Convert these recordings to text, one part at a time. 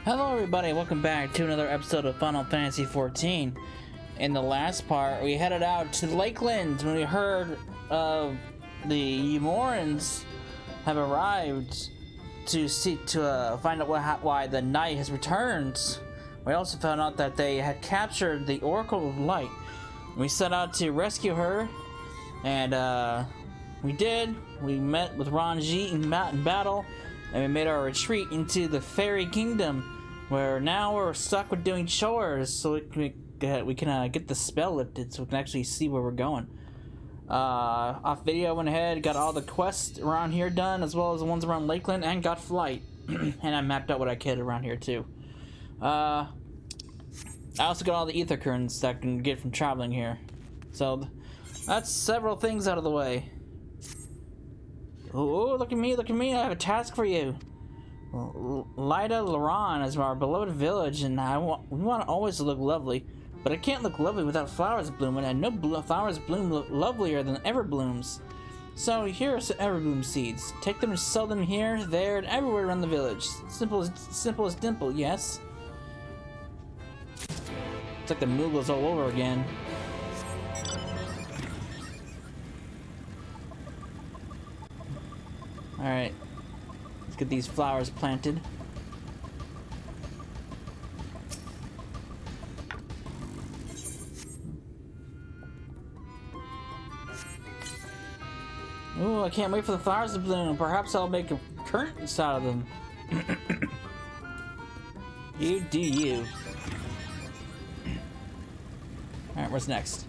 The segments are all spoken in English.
Hello everybody, welcome back to another episode of Final Fantasy XIV. In the last part, we headed out to Lakeland when we heard of the Umorans have arrived to find out why the night has returned. We also found out that they had captured the Oracle of Light. We set out to rescue her, and we did. We met with Ranji in battle, and we made our retreat into the Fairy Kingdom, where now we're stuck with doing chores, so we can get the spell lifted, so we can actually see where we're going. Off video, went ahead, got all the quests around here done, as well as the ones around Lakeland, and got flight. And I mapped out what I could around here too. I also got all the ether currents that I can get from traveling here. So that's several things out of the way. Oh, look at me, I have a task for you. Lyda Laran is our beloved village, and we want to always look lovely, but it can't look lovely without flowers blooming, and no flowers bloom lovelier than everblooms. So here are some everbloom seeds. Take them and sell them here, there, and everywhere around the village. Simple as dimple, yes? It's like the Moogles all over again. Alright. Let's get these flowers planted. Ooh, I can't wait for the flowers to bloom. Perhaps I'll make a curtains out of them. You do you. Alright, what's next?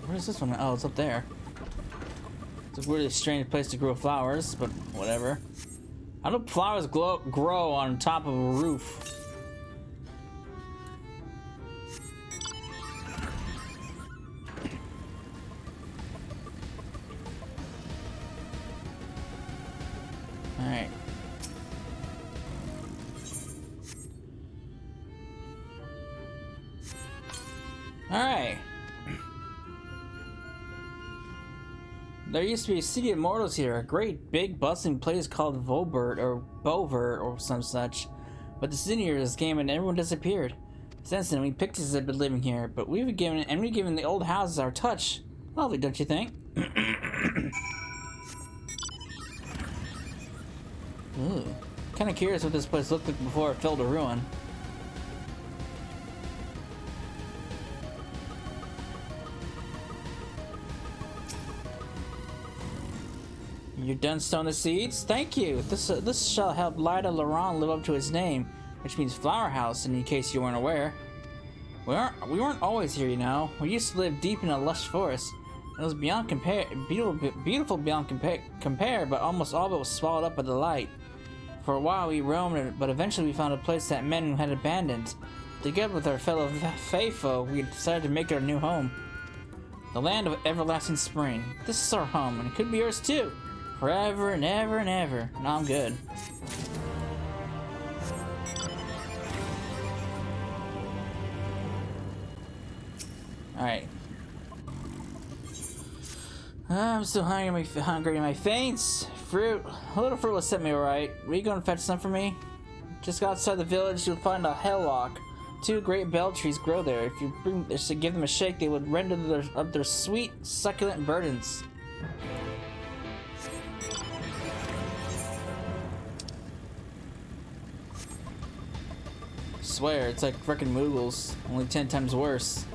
Where's this one? Oh, it's up there. It's a really strange place to grow flowers, but whatever. How do flowers grow on top of a roof? Alright. Alright. There used to be a city of mortals here, a great big bustling place called Beauvert or some such. But the city years came and everyone disappeared. Since then, we pixies have been living here, but we've given the old houses our touch. Lovely, don't you think? Ooh. Kinda curious what this place looked like before it fell to ruin. You're done sowing the seeds? Thank you. This shall help Lyda Laran live up to his name, which means flower house, in case you weren't aware. We weren't always here, you know. We used to live deep in a lush forest. It was beyond compare, beautiful beyond compare, but almost all of it was swallowed up by the light. For a while we roamed, but eventually we found a place that men had abandoned. Together with our fellow faithful, we decided to make it our new home. The land of everlasting spring. This is our home, and it could be yours too. Forever and ever and ever. No, I'm good. Alright. I'm still hungry in my faints. Fruit. A little fruit will set me alright. Will you go and fetch some for me? Just outside the village, you'll find a hemlock. 2 great bell trees grow there. If you give them a shake, they would render their sweet, succulent burdens. Swear, it's like frickin' Moogles, only 10 times worse.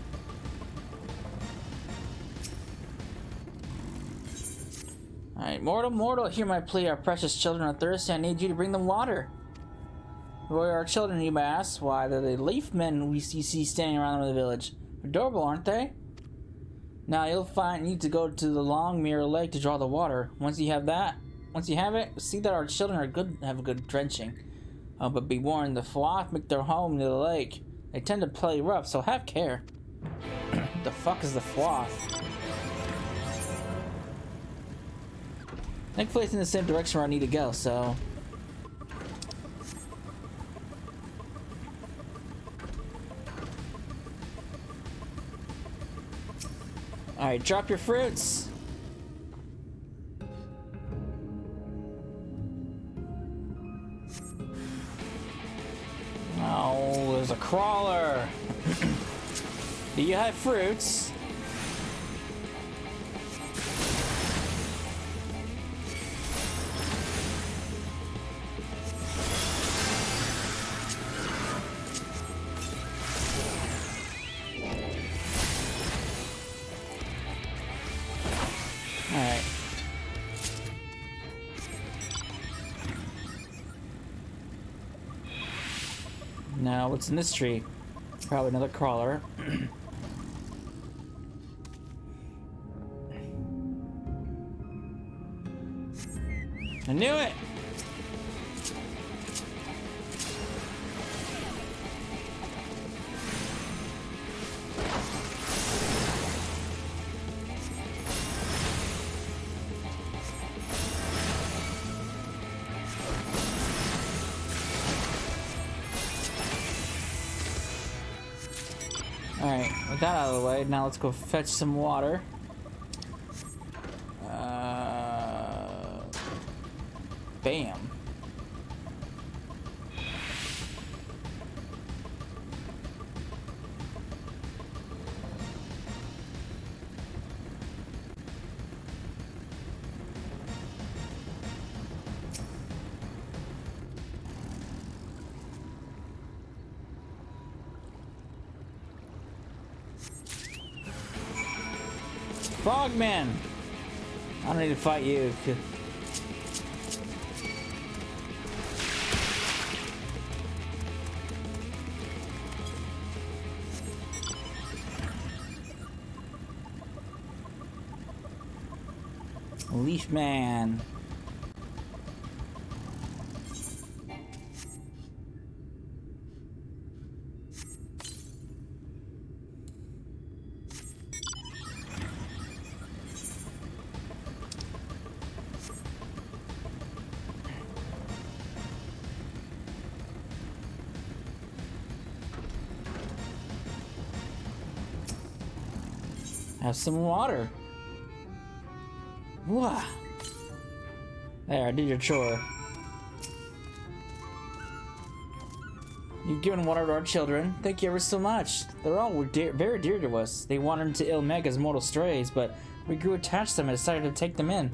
Alright, mortal, hear my plea. Our precious children are thirsty. I need you to bring them water. Where are our children, you may ask? Why, they're the leaf men you see standing around the village. Adorable, aren't they? Now you'll need to go to the long mirror lake to draw the water. Once you have it, see that our children have a good drenching. But be warned, the Fwath make their home near the lake. They tend to play rough, so have care. What the fuck is the Fwath? Thankfully it's in the same direction where I need to go, so... Alright, drop your fruits. Oh, there's a crawler. Do you have fruits? Alright. Now, what's in this tree? Probably another crawler. I knew it! Alright, with that out of the way, now let's go fetch some water. Bam. Frogman! I don't need to fight you. Leaf man. Have some water. Wah. There, I did your chore. You've given water to our children. Thank you ever so much. They're all very dear to us. They wandered into Ilmeg as mortal strays, but we grew attached to them and decided to take them in.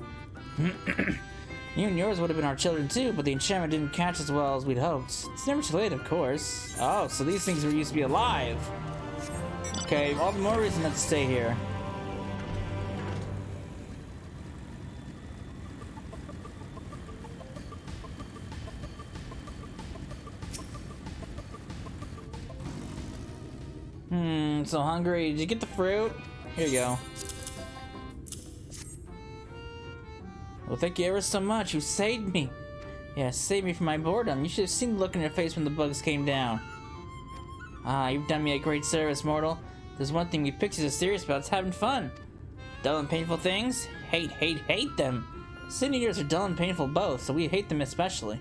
You and yours would have been our children too, but the enchantment didn't catch as well as we'd hoped. It's never too late, of course. Oh, so these things were used to be alive. Okay, all the more reason to stay here. So hungry. Did you get the fruit? Here you go. Well, thank you ever so much. You saved me. Yeah, saved me from my boredom. You should have seen the look on your face when the bugs came down. Ah, you've done me a great service, mortal. There's one thing we pixies are serious about. It's having fun. Dull and painful things? Hate them. Seniors are dull and painful both, so we hate them especially.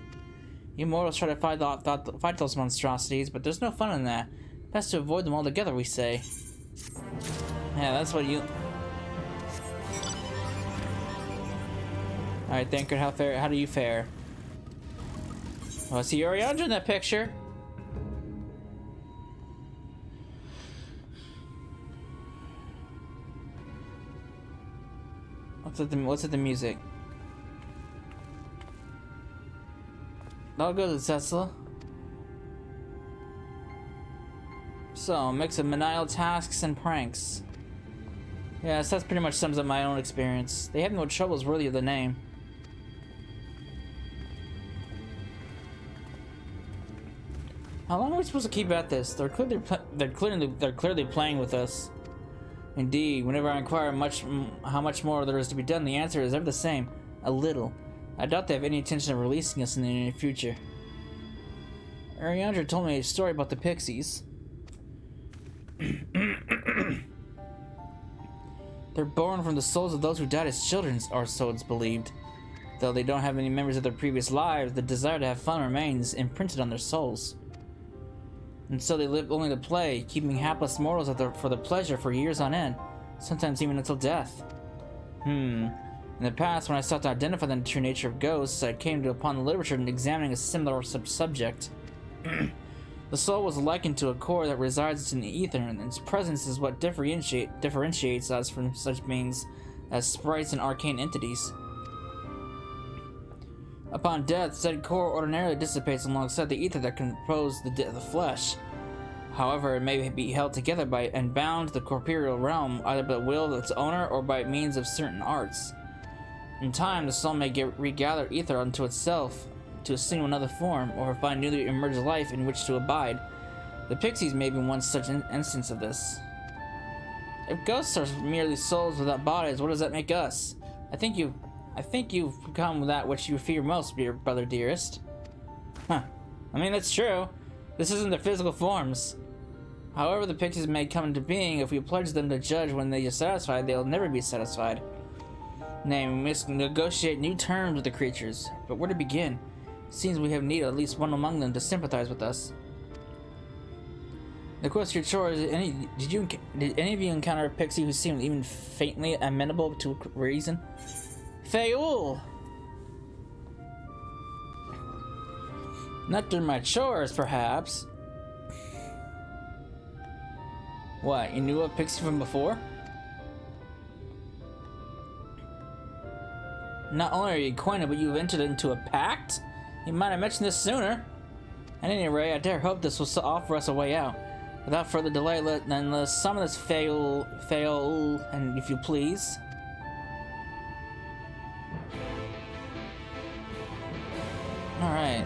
You mortals try to fight those monstrosities, but there's no fun in that. Best to avoid them altogether, we say. Yeah, that's what you... Alright, Thinker, how do you fare? Oh, I see Oriandra in that picture. What's at the music? I'll go to Tesla. So, a mix of menial tasks and pranks. Yes, that pretty much sums up my own experience. They have no troubles worthy of the name. How long are we supposed to keep at this? They're clearly playing with us. Indeed, whenever I inquire how much more there is to be done, the answer is ever the same: a little. I doubt they have any intention of releasing us in the near future. Ariandra told me a story about the pixies. They're born from the souls of those who died as children, or so it's believed. Though they don't have any memories of their previous lives, the desire to have fun remains imprinted on their souls. And so they live only to play, keeping hapless mortals for the pleasure for years on end. sometimes even until death. In the past, when I sought to identify the true nature of ghosts, I came upon the literature and examining a similar subject. The soul was likened to a core that resides in the ether, and its presence is what differentiates us from such beings as sprites and arcane entities. Upon death, said core ordinarily dissipates alongside the ether that composes the flesh. However, it may be held together by and bound to the corporeal realm, either by the will of its owner or by means of certain arts. In time, the soul may regather ether unto itself to assume another form, or find newly emerged life in which to abide. The pixies may be one such instance of this. If ghosts are merely souls without bodies, what does that make us? I think you've become that which you fear most, dear brother dearest. Huh. I mean, that's true. This isn't their physical forms. However the pixies may come into being, if we pledge them to judge when they are satisfied, they'll never be satisfied. Nay, we must negotiate new terms with the creatures. But where to begin? It seems we have need of at least one among them to sympathize with us. The question to your chore is, did any of you encounter a pixie who seemed even faintly amenable to reason? Fayoul! Not during my chores, perhaps. What, you knew a pixie from before? Not only are you acquainted, but you've entered into a pact? You might have mentioned this sooner. At any rate, I dare hope this will offer us a way out. Without further delay, let's summon this Fayoul, and if you please. Alright.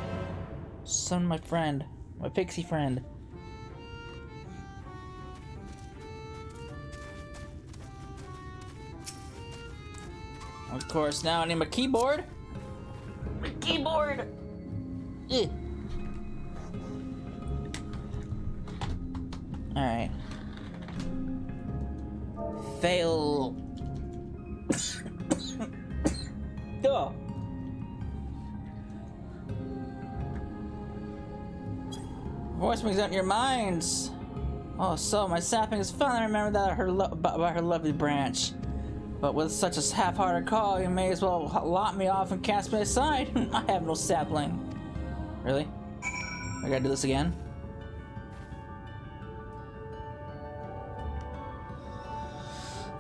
Summon my friend. My pixie friend. Of course, now I need my keyboard. My keyboard! Ugh. Alright. Fail. Go. Voice brings out your minds. Oh, so my sapling has finally remembered that about her lovely branch. But with such a half-hearted call, you may as well lot me off and cast me aside. I have no sapling. Really? I gotta do this again?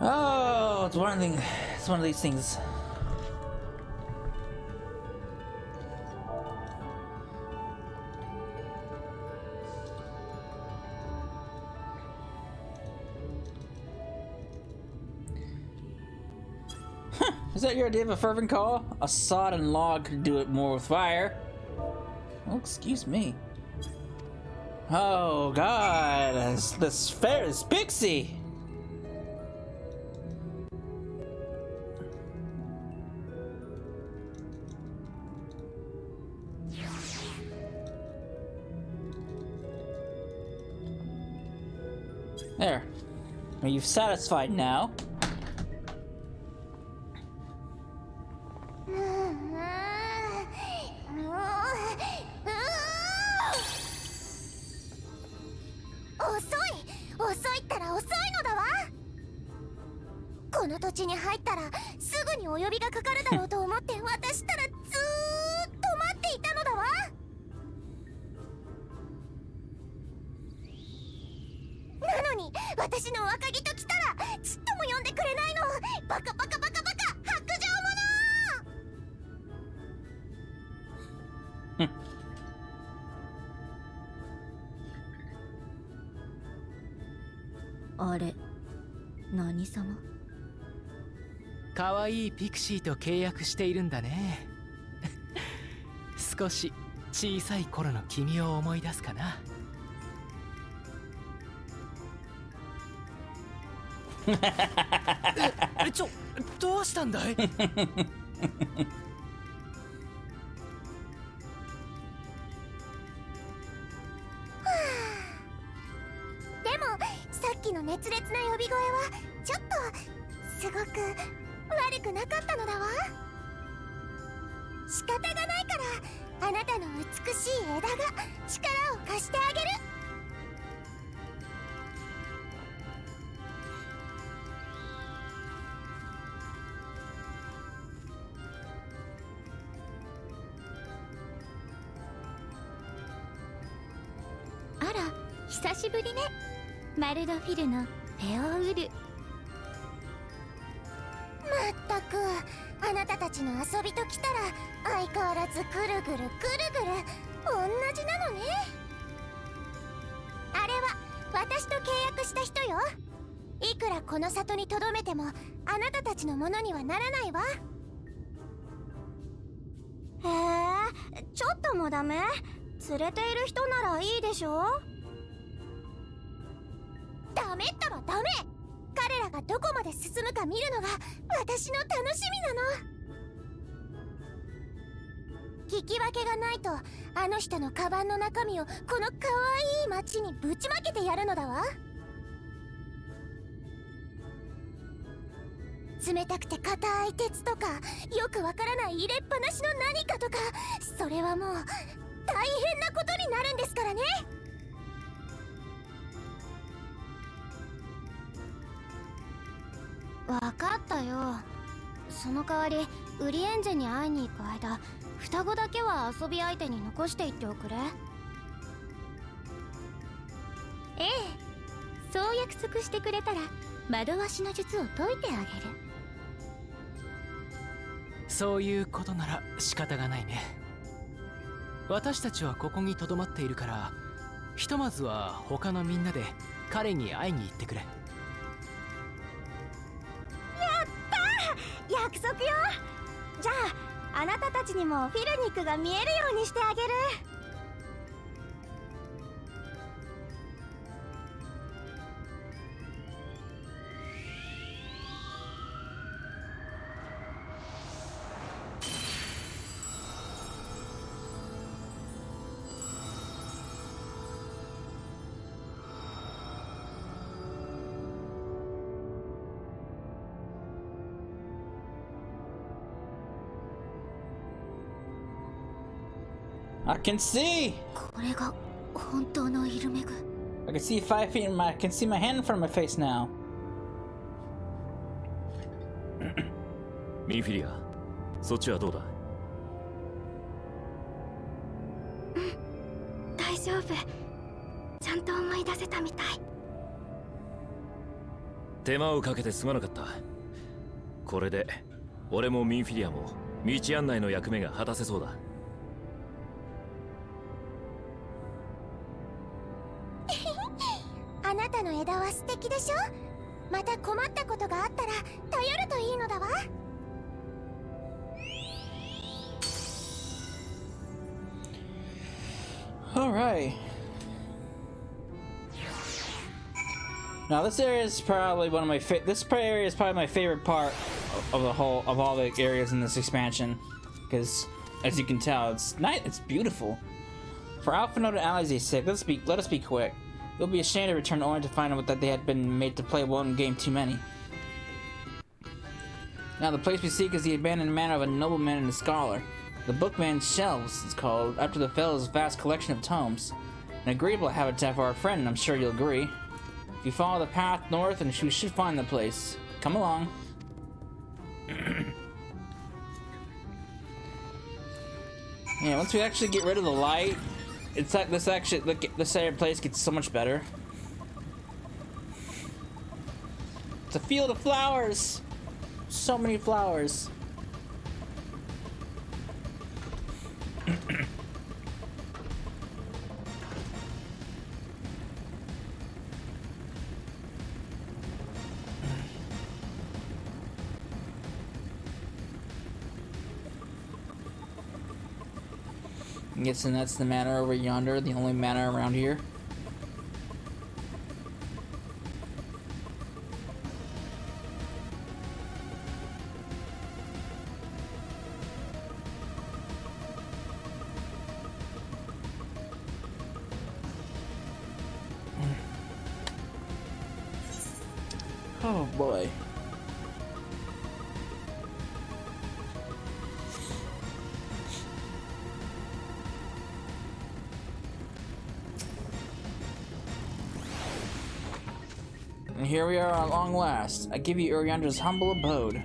Oh, it's one of these things. Is that your idea of a fervent call? A sod and log could do it more with fire. Oh, excuse me. Oh God, this pixie. There. Are you satisfied now?何様? かわいいピクシーと契約しているんだね。少し小さい頃の君を思い出すかな。どうしたんだい？でもさっきの熱烈な呼び声はちょっとすごく悪くなかったのだわ。仕方がないからあなたの美しい枝が力を貸してあげる。久しぶりね、マルドフィルのフェオウル。まったくあなたたちの遊びときたら相変わらずぐるぐるぐるぐる同じなのね。あれは私と契約した人よ。いくらこの里に留めてもあなたたちのものにはならないわ。へえ、ちょっともダメ？連れている人ならいいでしょ。ダメったらダメ。彼らがどこまで進むか見るのが私の楽しみなの。聞き分けがないとあの人のカバンの中身をこのかわいい町にぶちまけてやるのだわ。冷たくて硬い鉄とかよくわからない入れっぱなしの何かとか、それはもう大変なことになるんですからね。わかったよ。その代わりウリエンジェに会いに行く間、双子だけは遊び相手に残していっておくれ。ええ、そう約束してくれたら惑わしの術を解いてあげる。そういうことなら仕方がないね。私たちはここに留まっているから、ひとまずは他のみんなで彼に会いに行ってくれ。約束よ。じゃああなたたちにもフィルニックが見えるようにしてあげる。I can see! これが本当のイルメグ。 I can see 5 feet in my. I can see my hand in front of my face now. ミンフィリア、そっちはどうだ？大丈夫。ちゃんと思い出せたみたい。手間をかけてすまなかった。これで俺もミンフィリアも道案内の役目が果たせそうだ。あなたの枝は素敵でしょ。また困ったことがあったら頼るといいのだわ。Alright. Now this area is probably one of my this area is probably my favorite part of the whole of all the areas in this expansion, because as you can tell, it's nice, it's beautiful. For Alphinaud and Alize's sake, let us be quick. It would be a shame to return only to find out that they had been made to play one game too many. Now the place we seek is the abandoned manor of a nobleman and a scholar. The Bookman's Shelves is called, after the fellow's vast collection of tomes. An agreeable habitat for our friend, and I'm sure you'll agree. If you follow the path north, and we should find the place. Come along. Yeah, once we actually get rid of the light, it's like this place gets so much better. It's a field of flowers. So many flowers. I'm guessing that's the manor over yonder, the only manor around here. Oh boy. And here we are at long last. I give you Uriandra's humble abode.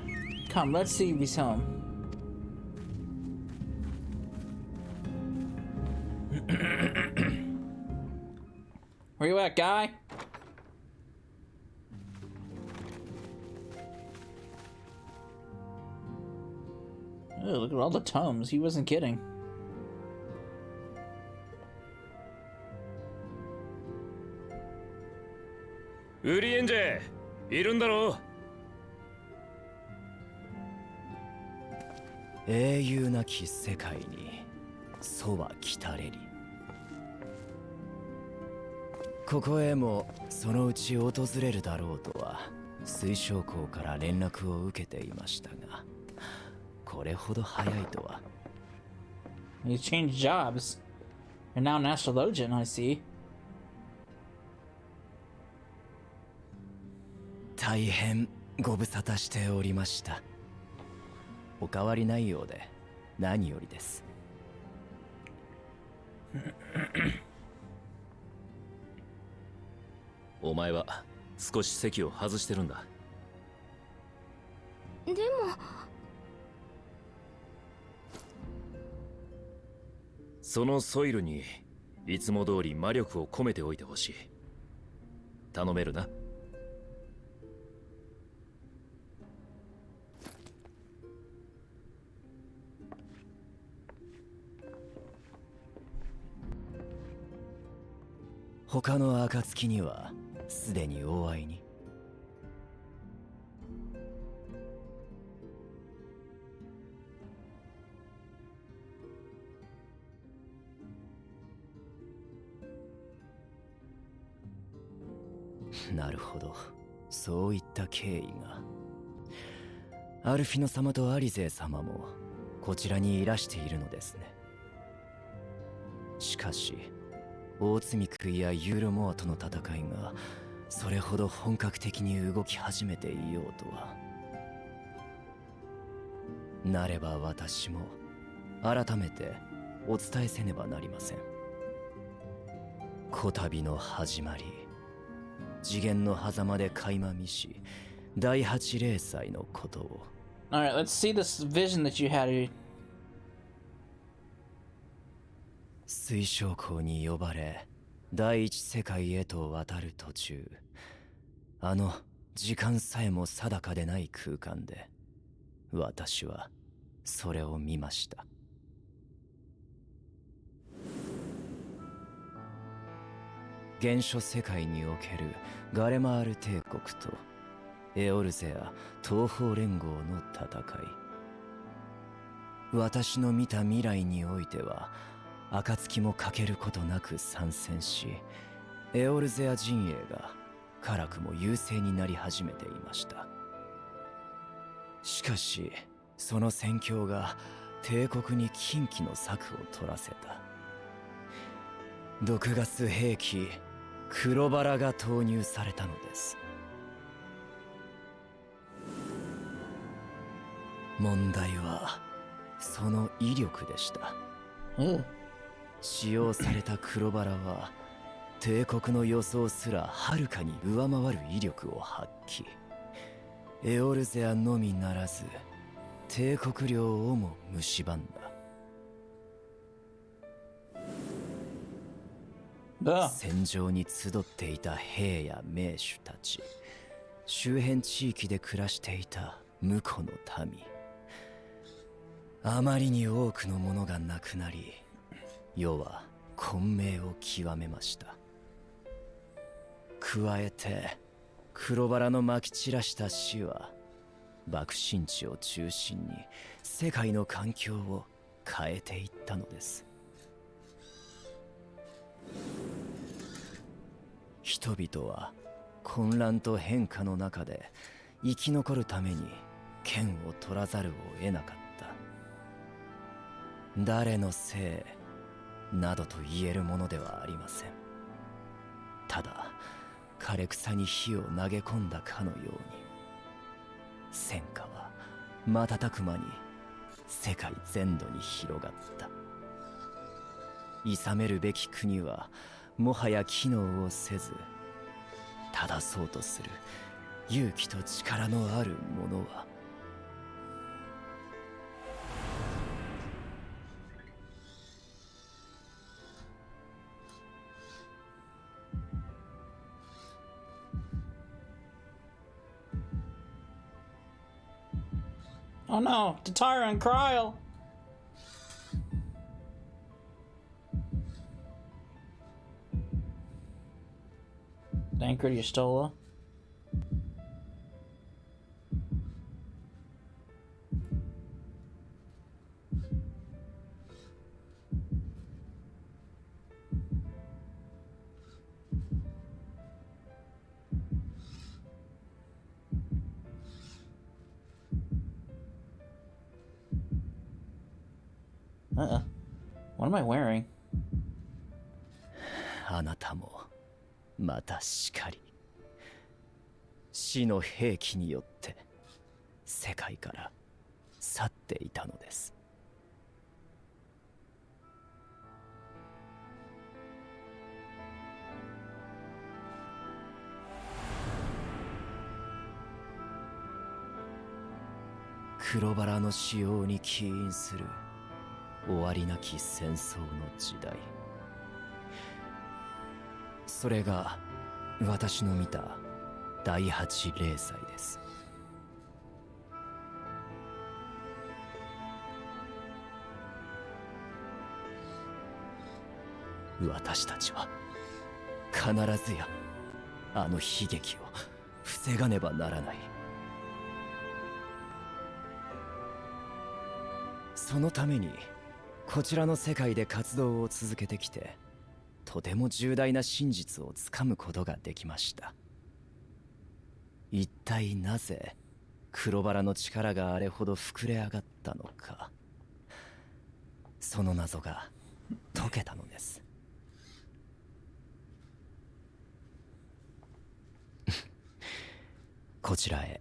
Come, let's see if he's home. Where you at, guy? Oh, look at all the tomes. He wasn't kidding. Uri Enje, いるんだろう。英雄なき世界にそは来たれり。ここへもそのうち訪れるだろうとは水晶港から連絡を受けていましたが、これほど早いとは。 You changed jobs. You're now an astrologian, I see. 大変ご無沙汰しておりました。お変わりないようで何よりです。お前は少し席を外してるんだ。でもそのソイルにいつも通り魔力を込めておいてほしい。頼めるな。他の暁にはすでにお会いに。なるほど、そういった経緯が。アルフィノ様とアリゼー様もこちらにいらしているのですね。しかし大積み食いやユーロモアとの戦いがそれほど本格的に動き始めていようとは。なれば私も改めてお伝えせねばなりません。こたびの始まり、次元の狭間で垣間見し第八霊祭のことを。 Alright, let's see this vision that you had. 水晶港に呼ばれ第一世界へと渡る途中、あの時間さえも定かでない空間で私はそれを見ました。原初世界におけるガレマール帝国とエオルゼア東方連合の戦い。私の見た未来においては暁も欠けることなく参戦し、エオルゼア陣営が辛くも優勢になり始めていました。しかしその戦況が帝国に禁忌の策を取らせた。毒ガス兵器黒バラが投入されたのです。問題はその威力でした。使用された黒バラは帝国の予想すらはるかに上回る威力を発揮。エオルゼアのみならず帝国領をも蝕んだ。戦場に集っていた兵や名手たち、周辺地域で暮らしていた婿の民、あまりに多くのものがなくなり、世は混迷を極めました。加えて黒バラのまき散らした死は爆心地を中心に世界の環境を変えていったのです。人々は混乱と変化の中で生き残るために剣を取らざるを得なかった。誰のせいなどと言えるものではありません。ただ枯れ草に火を投げ込んだかのように、戦火は瞬く間に世界全土に広がった。諌めるべき国はもはや機能をせず、正そうとする勇気と力のある者は Oh no, Tatara and Kryl. Dankard Yastola. What am I wearing? あなたもまたしかり、死の兵器によって世界から去っていたのです。黒バラの使用に起因する終わりなき戦争の時代、それが私の見た第8零祭です。私たちは必ずやあの悲劇を防がねばならない。そのためにこちらの世界で活動を続けてきて、とても重大な真実をつかむことができました。一体なぜ黒バラの力があれほど膨れ上がったのか、その謎が解けたのです。こちらへ。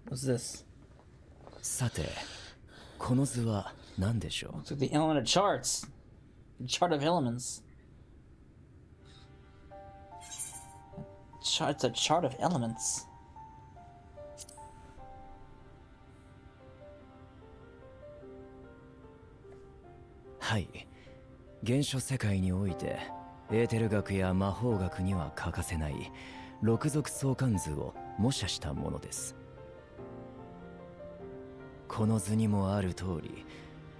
What's this? さて、この図は何でしょう？ Looks like the element of charts. Chart of elements. It's a chart of elements. はい。原初世界においてエーテル学や魔法学には欠かせない六属相関図を模写したものです。この図にもある通り、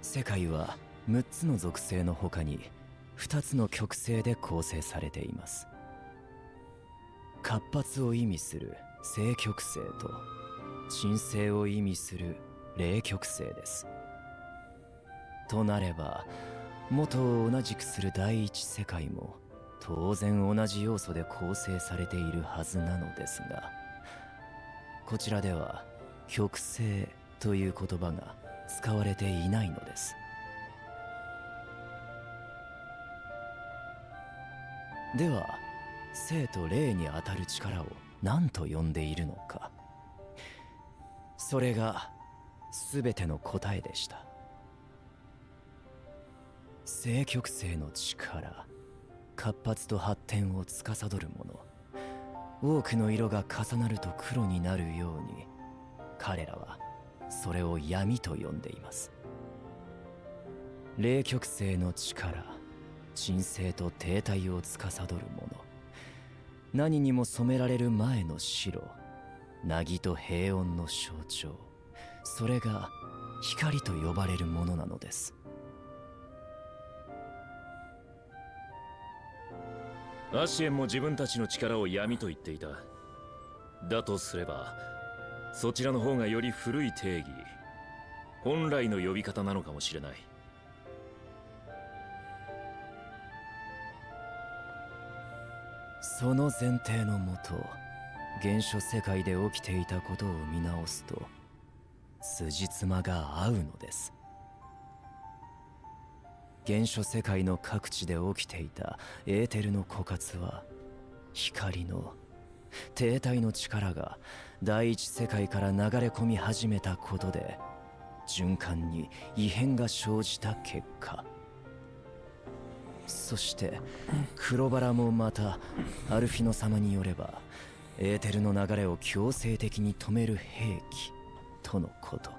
世界は6つの属性の他に2つの極性で構成されています。活発を意味する正極性と鎮静を意味する冷極性です。となれば、元を同じくする第一世界も当然同じ要素で構成されているはずなのですが、こちらでは極性という言葉が使われていないのです。では、生と霊にあたる力を何と呼んでいるのか。それが全ての答えでした。正極性の力、活発と発展を司るもの、多くの色が重なると黒になるように、彼らはそれを闇と呼んでいます。冷極性の力、鎮静と停滞を司るもの、何にも染められる前の白、凪と平穏の象徴、それが光と呼ばれるものなのです。アシエンも自分たちの力を闇と言っていた。だとすれば、そちらの方がより古い定義、本来の呼び方なのかもしれない。その前提のもと、原初世界で起きていたことを見直すと、辻褄が合うのです。原初世界の各地で起きていたエーテルの枯渇は、光の停滞の力が第一世界から流れ込み始めたことで、循環に異変が生じた結果。そして黒バラもまたアルフィノ様によれば、エーテルの流れを強制的に止める兵器とのこと。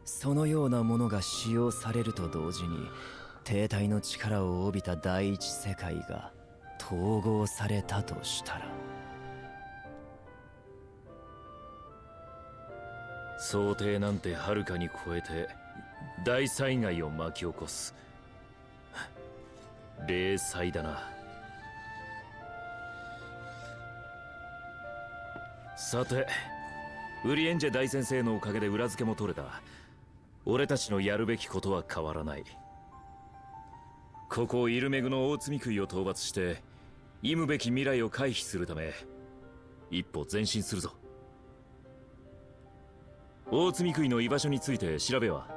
そのようなものが使用されると同時に、停滞の力を帯びた第一世界が統合されたとしたら、想定なんてはるかに超えて大災害を巻き起こす。零細だな。さて、ウリエンジェ大先生のおかげで裏付けも取れた。俺たちのやるべきことは変わらない。ここイルメグの大積杭を討伐して忌むべき未来を回避するため一歩前進するぞ。大積杭の居場所について調べは？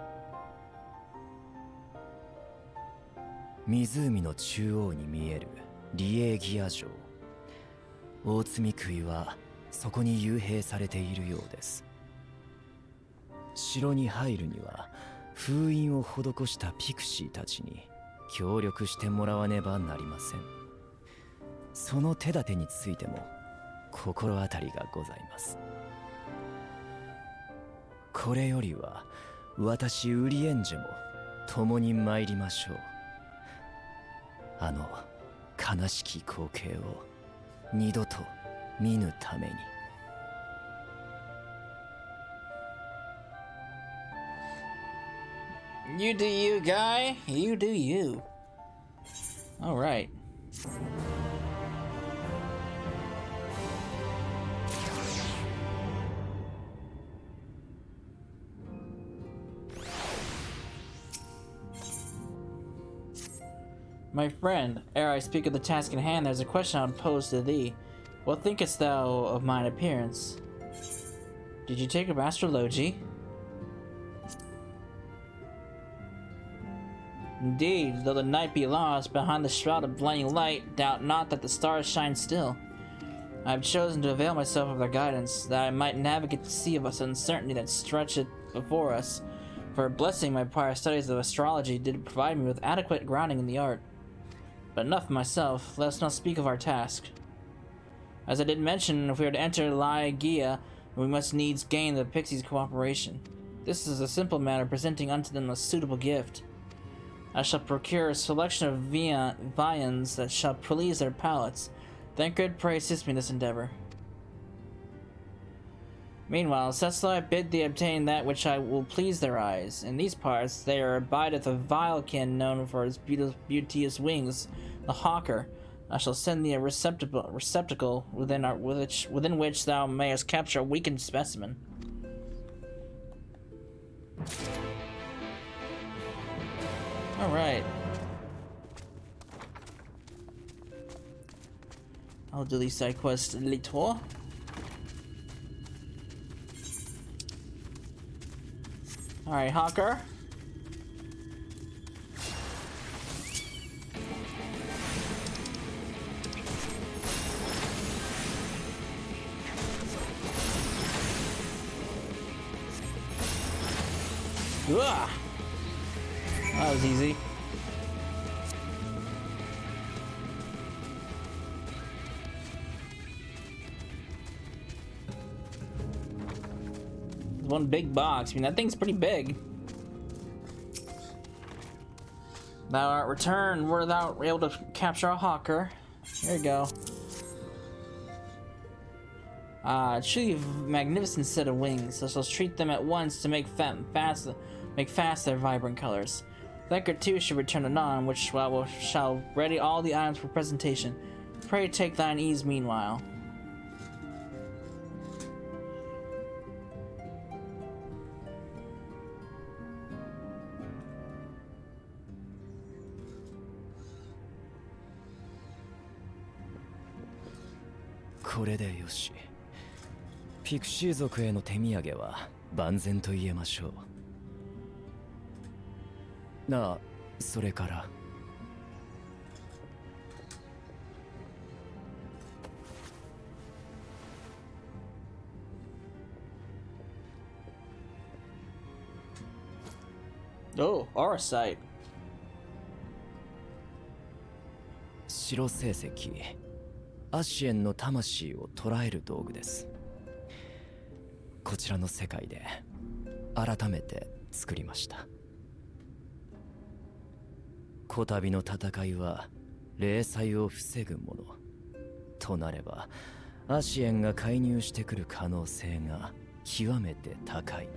湖の中央に見えるリエーギア城。大積杭はそこに幽閉されているようです。城に入るには封印を施したピクシーたちに協力してもらわねばなりません。その手立てについても心当たりがございます。これよりは私ウリエンジェも共に参りましょう。あの悲しき光景を二度と見ぬために。You do you, guy. You do you. All right. My friend, ere I speak of the task in hand, there's a question I would pose to thee. What thinkest thou of mine appearance? Did you take up astrology? Indeed, though the night be lost, behind the shroud of blinding light, doubt not that the stars shine still. I have chosen to avail myself of their guidance, that I might navigate the sea of uncertainty that stretcheth before us. For a blessing, my prior studies of astrology did provide me with adequate grounding in the art. But enough of myself, let us now speak of our task. As I did mention, if we are to enter Laegia, we must needs gain the Pixies' cooperation. This is a simple matter, presenting unto them a suitable gift. I shall procure a selection of viands that shall please their palates. Thancred, pray assist me in this endeavor. Meanwhile, Cecil, I bid thee obtain that which I will please their eyes. In these parts there abideth a vile kin known for his beauteous wings, the hawker. I shall send thee a receptacle within which thou mayest capture a weakened specimen. Alright. I'll do these side quests later. Alright, Hawker. Ugh. That was easy. One big box. I mean, that thing's pretty big. Thou art returned. Were thou able to capture a hawker? There you go. Truly magnificent set of wings. I shall treat them at once to make fast their vibrant colors. Thancred too should return anon, which shall ready all the items for presentation. Pray take thine ease meanwhile.これでよし。ピクシー族への手土産は万全と言えましょう。なあ、それから。Oh, Aurosite. 白成績、アシエンの魂を捉える道具です。こちらの世界で改めて作りました。こたびの戦いは零細を防ぐものとなれば、アシエンが介入してくる可能性が極めて高い。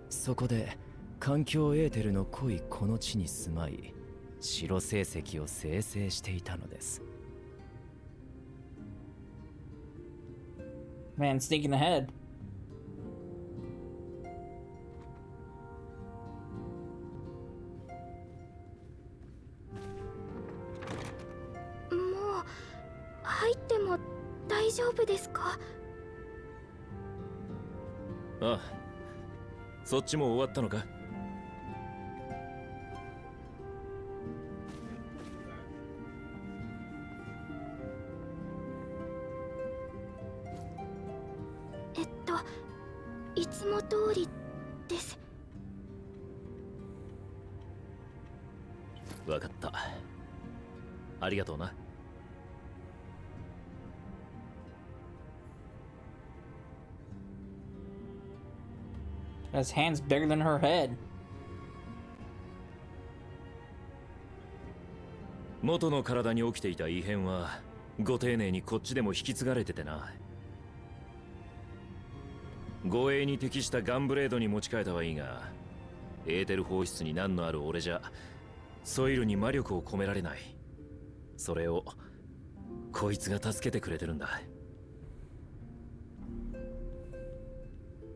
そこで環境エーテルの濃いこの地に住まい、白成績を生成していたのです。 Man, sneaking ahead. もう入っても大丈夫ですか？ああ、そっちも終わったのか？いつも通りです。わかった。ありがとうな。His hand's bigger than her head. 元の体に起きていた異変はご丁寧にこっちでも引き継がれててな。護衛に適したガンブレードに持ち替えたはいいが、エーテル放出に難のある俺じゃソイルに魔力を込められない。それをこいつが助けてくれてるんだ。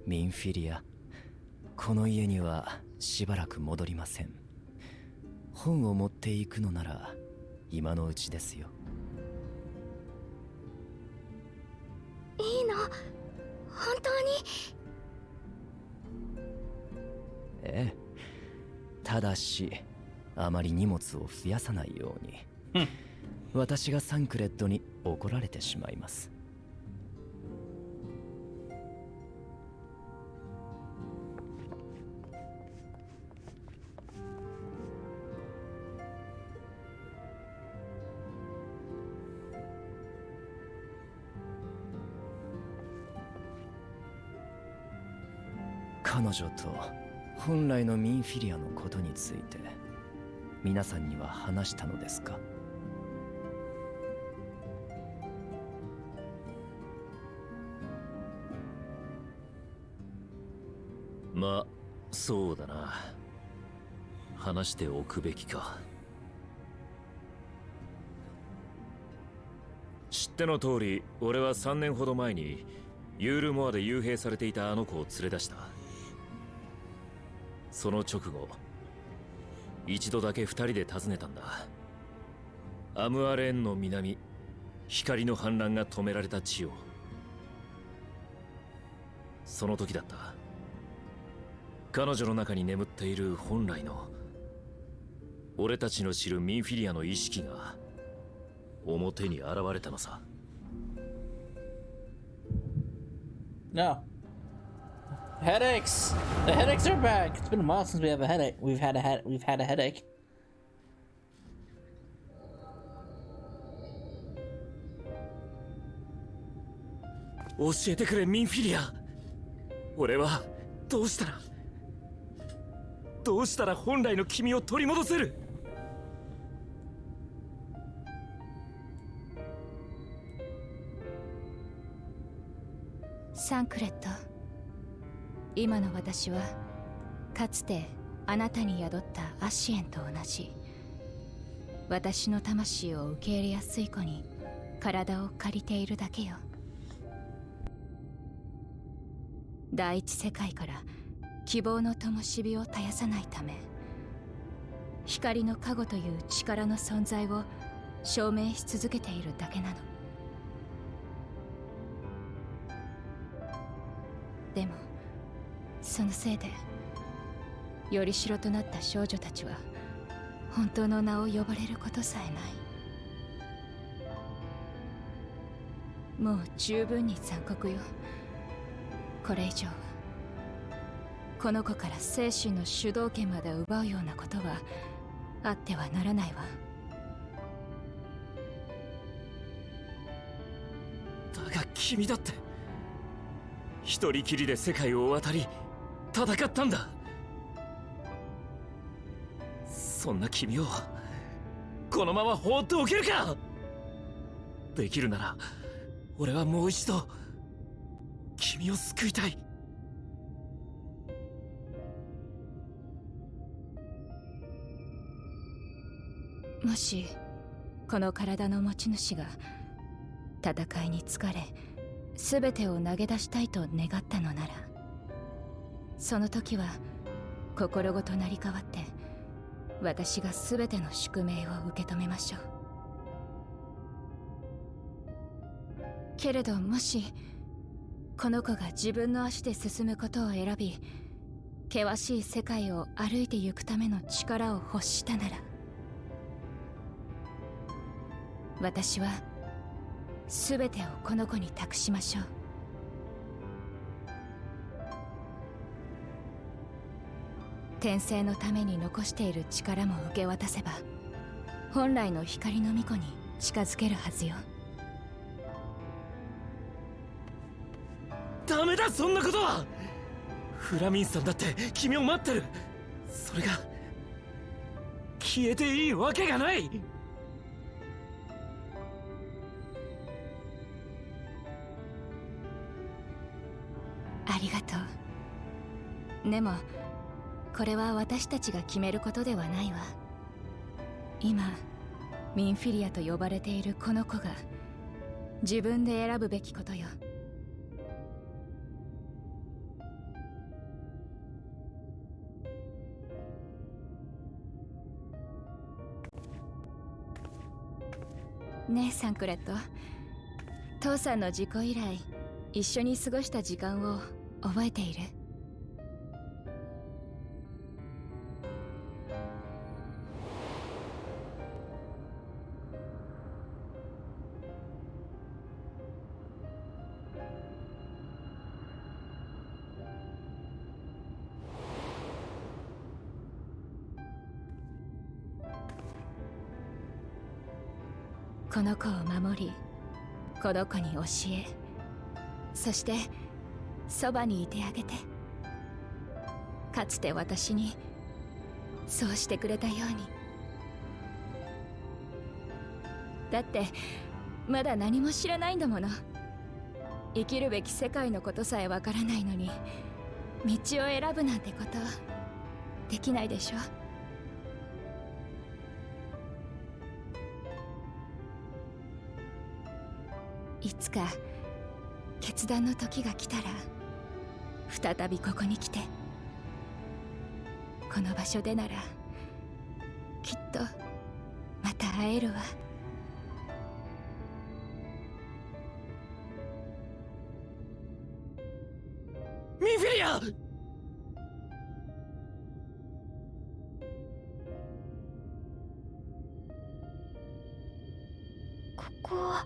ミンフィリア、この家にはしばらく戻りません。本を持っていくのなら今のうちですよ。いいの？本当に？ええ。ただしあまり荷物を増やさないように。私がサンクレッドに怒られてしまいます。彼女と本来のミンフィリアのことについて皆さんには話したのですか？まあそうだな。話しておくべきか。知っての通り、俺は3年ほど前にユールモアで幽閉されていたあの子を連れ出した。その直後、一度だけ2人で訪ねたんだ。アムアレーンの南、光の氾濫が止められた地を。その時だった。彼女の中に眠っている本来の俺たちの知るミンフィリアの意識が表に現れたのさ。No. Headaches. The headaches are back. It's been a while since we have a headache. We've had a headache. 教えてくれミンフィリア。俺はどうしたら本来の君を取り戻せる？サンクレット、今の私はかつてあなたに宿ったアシエンと同じ、私の魂を受け入れやすい子に体を借りているだけよ。第一世界から希望の灯火を絶やさないため、光の加護という力の存在を証明し続けているだけなの。でもそのせいでよりしろとなった少女たちは本当の名を呼ばれることさえない。もう十分に残酷よ。これ以上はこの子から精神の主導権まで奪うようなことはあってはならないわ。だが君だって一人きりで世界を渡り戦ったんだ。そんな君をこのまま放っておけるか。できるなら俺はもう一度君を救いたい。もしこの体の持ち主が戦いに疲れ全てを投げ出したいと願ったのなら、その時は心ごと成り代わって私が全ての宿命を受け止めましょう。けれどもしこの子が自分の足で進むことを選び、険しい世界を歩いてゆくための力を欲したなら、私は全てをこの子に託しましょう。転生のために残している力も受け渡せば、本来の光の巫女に近づけるはずよ。ダメだ、そんなことは。フラミンさんだって君を待ってる。それが消えていいわけがない。ありがとう。でもこれは私たちが決めることではないわ。今ミンフィリアと呼ばれているこの子が自分で選ぶべきことよ。ねえサンクレット、父さんの事故以来一緒に過ごした時間を覚えている？この子を守り、この子に教え、そしてそばにいてあげて。かつて私にそうしてくれたように。だってまだ何も知らないんだもの。生きるべき世界のことさえわからないのに、道を選ぶなんてことできないでしょ。いつか決断の時が来たら再びここに来て、この場所でならきっとまた会えるわ。ミンフィリア！ここは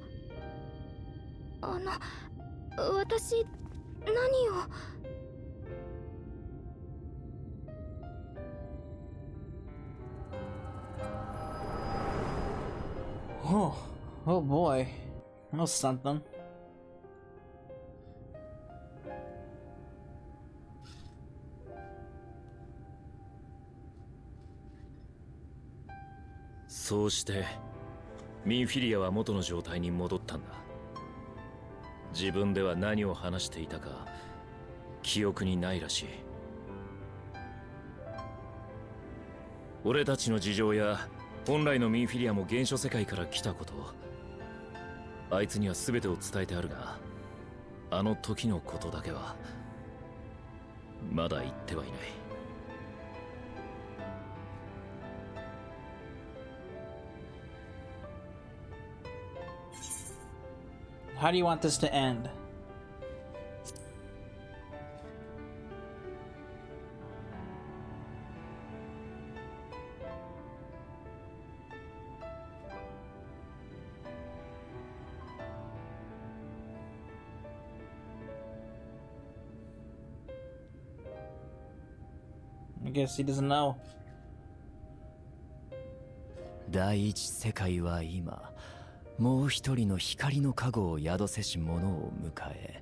私何を。Oh, oh boy. That was something. そうしてミンフィリアは元の状態に戻ったんだ。自分では何を話していたか記憶にないらしい。俺たちの事情や本来のミンフィリアも原初世界から来たこと、あいつには全てを伝えてあるが、あの時のことだけはまだ言ってはいない。How do you want this to end? I guess he doesn't know. 第一世界は今もう一人の光の加護を宿せし者を迎え、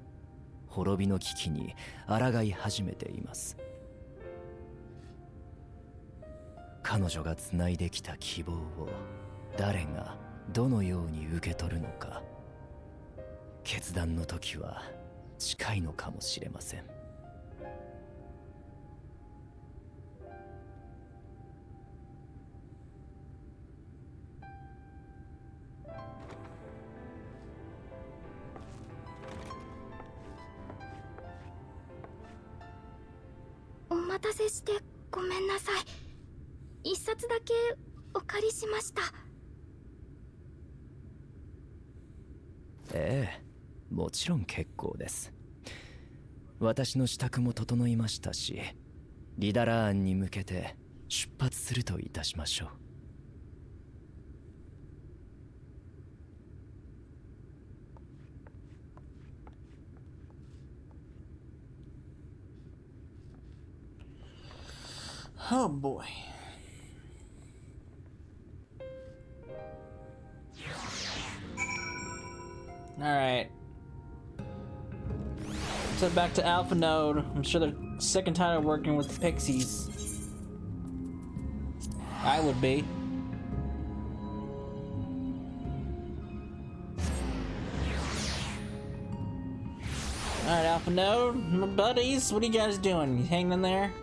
滅びの危機に抗い始めています。彼女がつないできた希望を誰がどのように受け取るのか、決断の時は近いのかもしれません。お待たせしてごめんなさい。一冊だけお借りしました。ええ、もちろん結構です。私の支度も整いましたし、リダラーンに向けて出発するといたしましょう。Oh boy. Alright. So back to Alpha Node. I'm sure they're sick and tired of working with the Pixies. I would be. Alright, Alpha Node, my buddies, what are you guys doing? You hanging in there?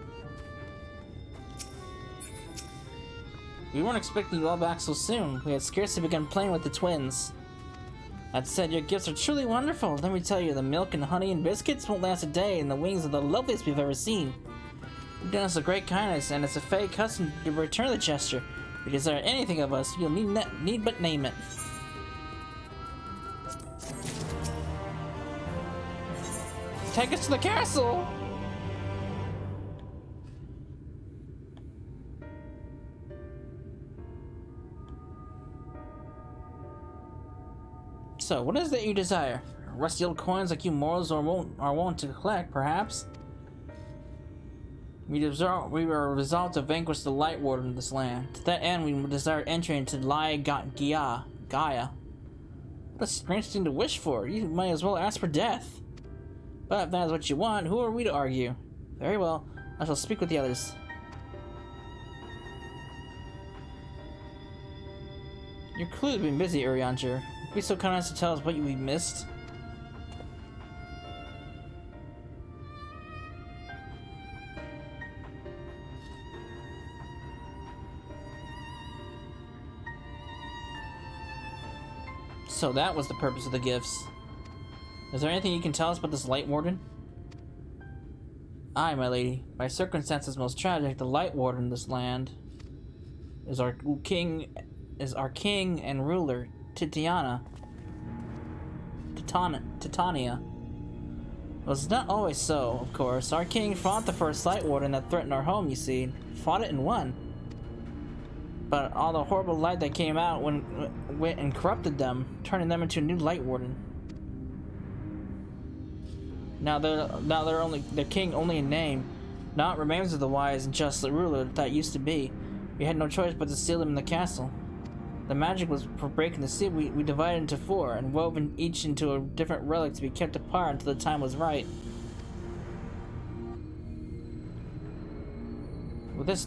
We weren't expecting you all back so soon. We had scarcely begun playing with the twins. That said, your gifts are truly wonderful. Let me tell you, the milk and honey and biscuits won't last a day, and the wings are the loveliest we've ever seen. You've done us a great kindness, and it's a Fey custom to return the gesture. If you desire anything of us, you'll need but name it. Take us to the castle! So, what is it you desire? Rusty old coins like you mortals are wont to collect, perhaps? We were resolved to vanquish the Light Warden of this land. To that end, we desire entry into Gaia. What a strange thing to wish for. You might as well ask for death. But if that is what you want, who are we to argue? Very well, I shall speak with the others. You're clearly been busy, Urianger. Be so kind as to tell us what we missed. So that was the purpose of the gifts. Is there anything you can tell us about this Light Warden? Aye, my lady. By circumstances most tragic, the Light Warden of this land is our king and ruler, Titania. Well, it's not always so, of course. Our king fought the first Light Warden that threatened our home, you see. Fought it and won. But all the horrible light that came out went and corrupted them, turning them into a new Light Warden. Now they're king only in name, not remains of the wise and just ruler that used to be. We had no choice but to seal them in the castle. The magic was for breaking the seal. We divided into 4 and woven each into a different relic to be kept apart until the time was right. This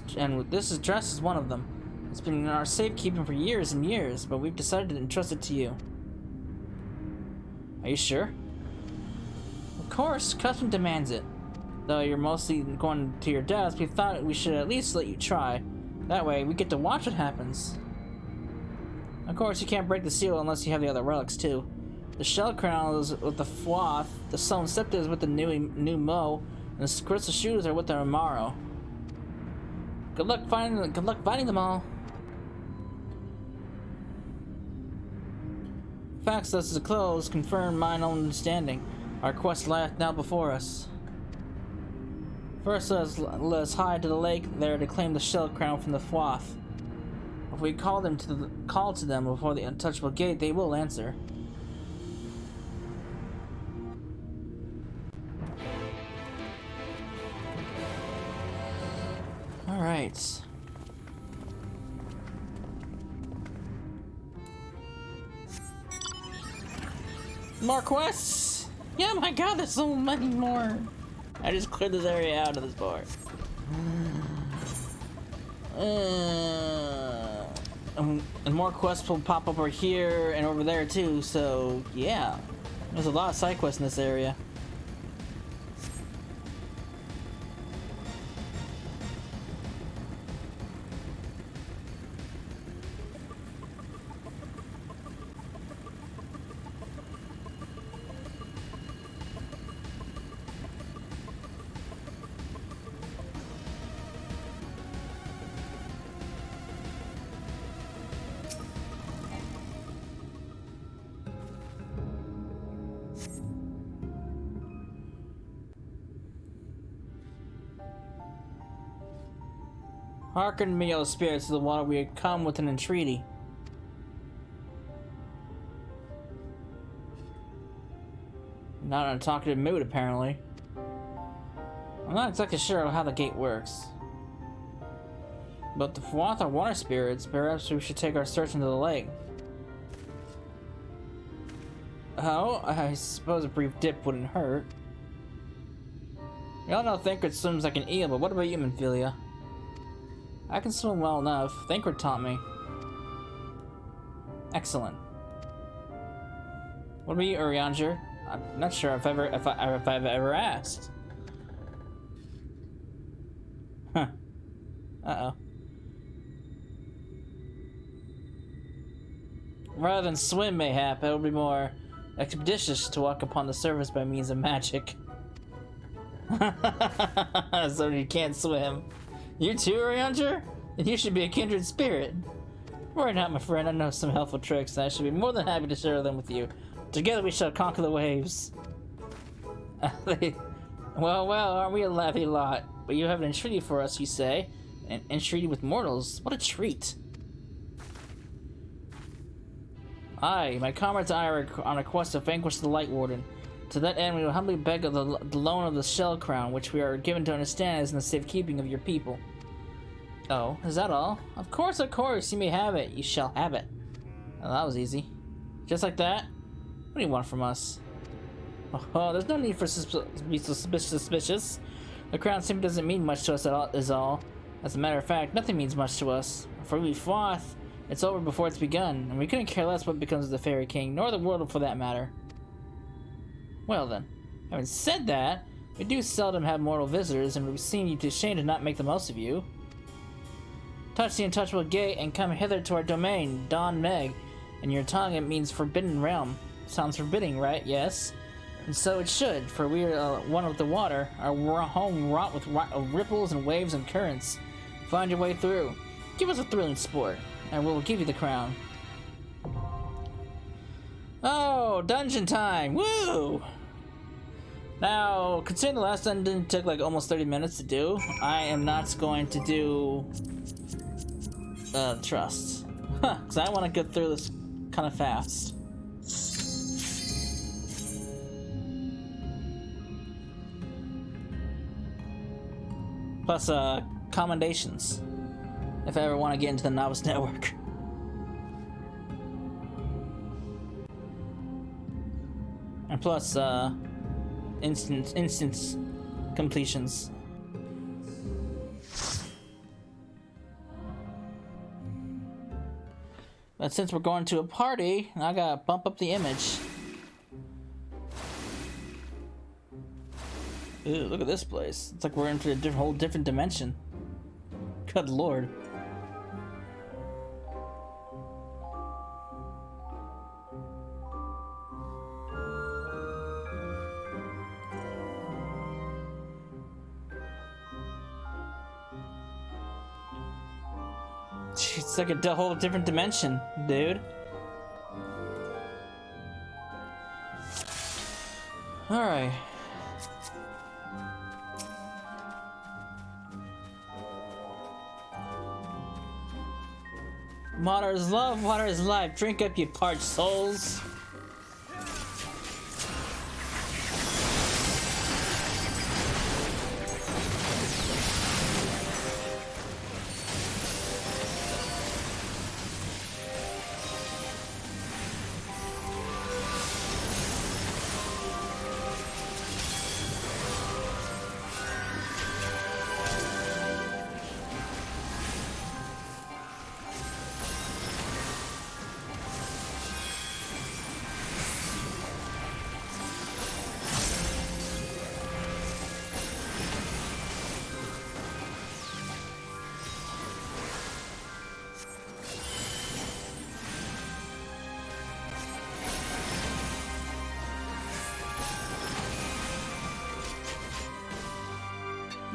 dress is one of them. It's been in our safekeeping for years and years, but we've decided to entrust it to you. Are you sure? Of course, custom demands it. Though you're mostly going to your death, we thought we should at least let you try. That way, we get to watch what happens. Of course, you can't break the seal unless you have the other relics too. The shell crown is with the Fwath, the stone scepter is with the new Mo, and the crystal shoes are with the Amaro. Good luck finding them all. Facts thus to close confirm mine own understanding. Our quest lieth now before us. First, let us hide to the lake there to claim the shell crown from the Fwath. If we call to them before the untouchable gate, they will answer. All right. More quests! Yeah, my god, there's so many more! I just cleared this area out of this bar. and more quests will pop up over here and over there too, so yeah. There's a lot of side quests in this area. Hearken me, O spirits of the water, we had come with an entreaty. Not in a talkative mood, apparently. I'm not exactly sure how the gate works. But the Fuath are water spirits, perhaps we should take our search into the lake. Oh, I suppose a brief dip wouldn't hurt. We all know Thancred swims like an eel, but what about you, Minfilia? I can swim well enough. Thancred taught me. Excellent. What about you, Urianger? I'm not sure if I've ever asked. Huh. Uh-oh. Rather than swim, mayhap, it would be more expeditious to walk upon the surface by means of magic. So you can't swim. You too, Urianger? Then you should be a kindred spirit. Worry not, my friend. I know some helpful tricks, and I should be more than happy to share them with you. Together we shall conquer the waves. Well, aren't we a laughy lot? But you have an entreaty for us, you say? An entreaty with mortals? What a treat. Aye, my comrades and I are on a quest to vanquish the Light Warden. To that end, we will humbly beg of the loan of the Shell Crown, which we are given to understand is in the safekeeping of your people. Oh, is that all? Of course, you may have it. You shall have it. Oh, that was easy. Just like that? What do you want from us? Oh, there's no need for be suspicious. The crown simply doesn't mean much to us at all, is all. As a matter of fact, nothing means much to us. For we fought, it's over before it's begun, and we couldn't care less what becomes of the Fairy King, nor the world for that matter. Well then, having said that, we do seldom have mortal visitors, and we've seen you to shame to not make the most of you. Touch the untouchable gate and come hither to our domain, Don Meg. In your tongue it means forbidden realm. Sounds forbidding, right? Yes. And so it should, for we are one with the water, our home wrought with ripples and waves and currents. Find your way through. Give us a thrilling sport, and we'll give you the crown. Oh, dungeon time! Woo! Now, considering the last dungeon took like almost 30 minutes to do, I am not going to do trust. Huh, because I want to get through this kind of fast. Plus, commendations, if I ever want to get into the Novice Network. And plus, instance completions. But since we're going to a party, I gotta bump up the image. Ew, look at this place. It's like we're into a whole different dimension. Good lord. It's like a whole different dimension, dude. Alright. Water is love, water is life. Drink up, you parched souls.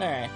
Alright.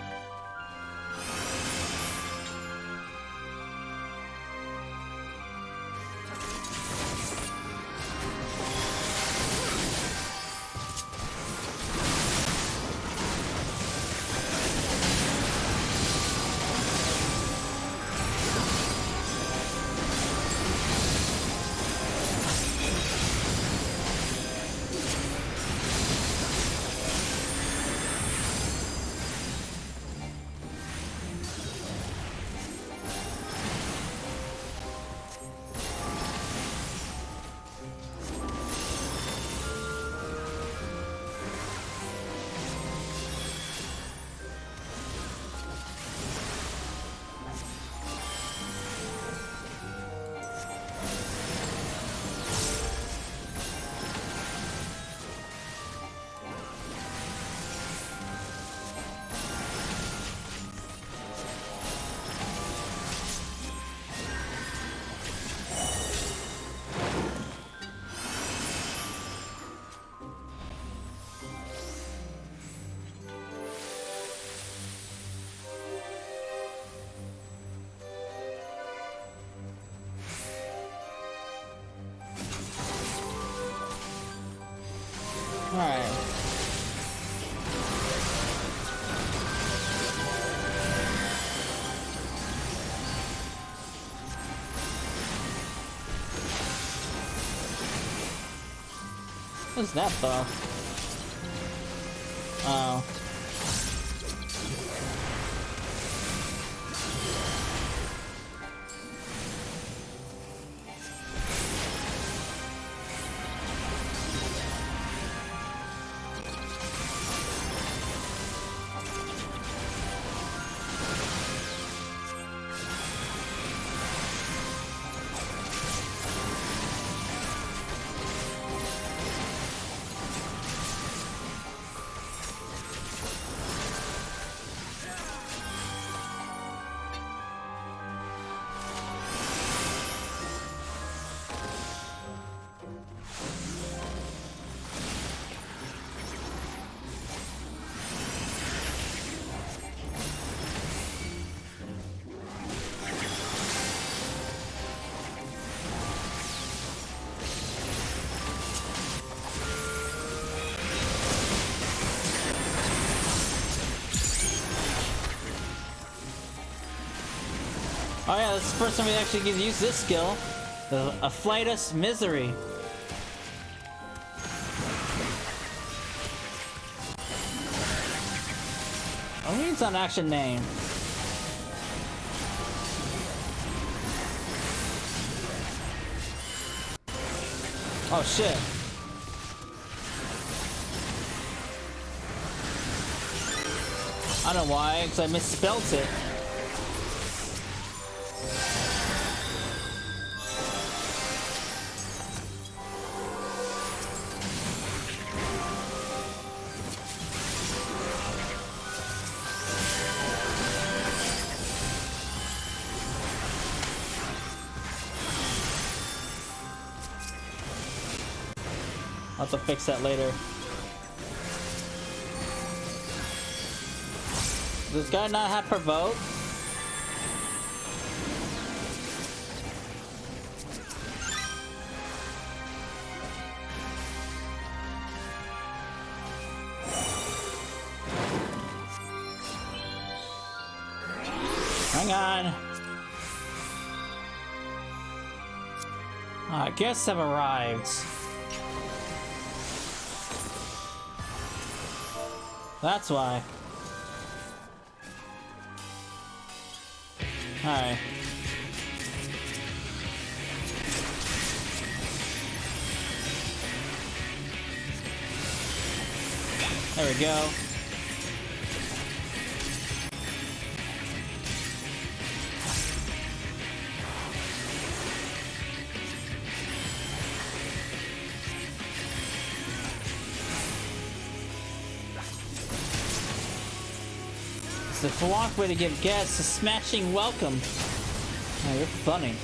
Alright. What's that though? Oh. Oh yeah, that's the first time we actually get to use this skill. The Afflightus Misery. I mean, it's an action name. Oh shit. I don't know why, because I misspelt it. I'll have to fix that later. Does this guy not have provoke? Hang on. I guess I've arrived. That's why. Alright. There we go. It's a flawed way to give guests a smashing welcome. Oh, you're funny.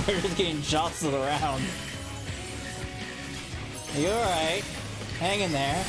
We're just getting jostled around. You alright? Hang in there.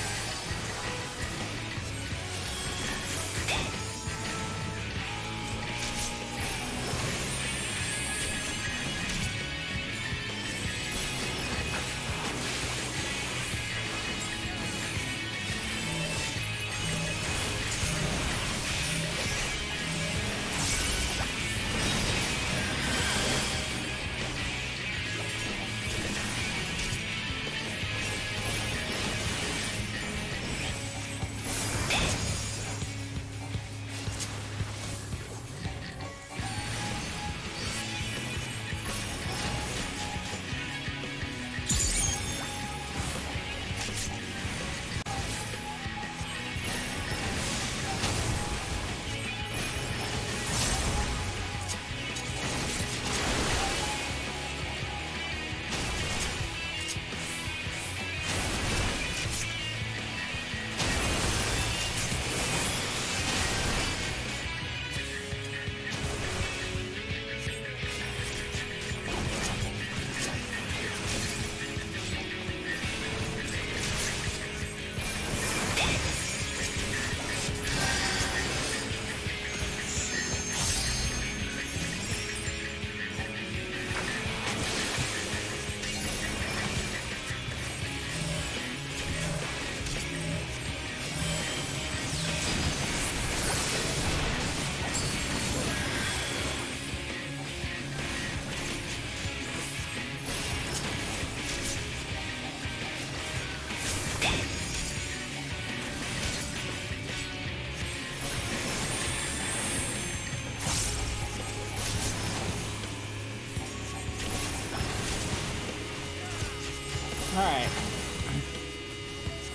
Alright.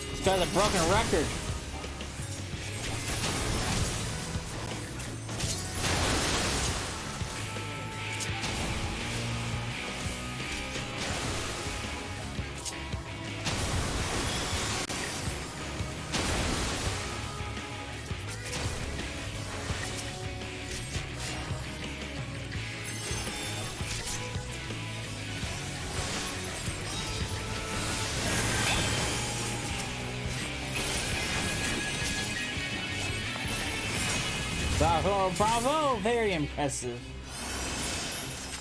This guy's a broken record. Bravo, bravo! Very impressive.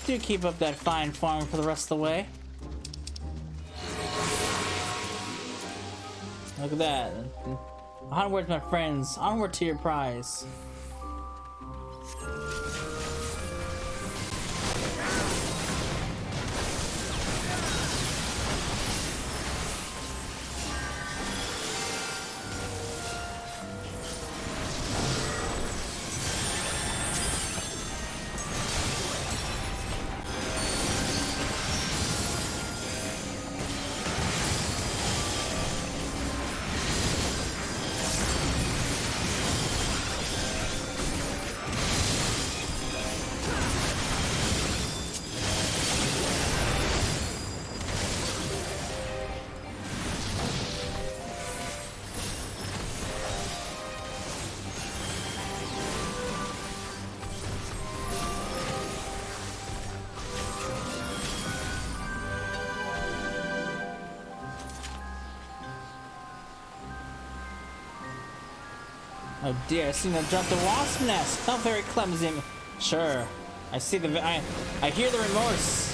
Do keep up that fine form for the rest of the way. Look at that. Onward, my friends. Onward to your prize. Oh dear, I seem to jump the wasp nest. How very clumsy. Sure. I see the I hear the remorse.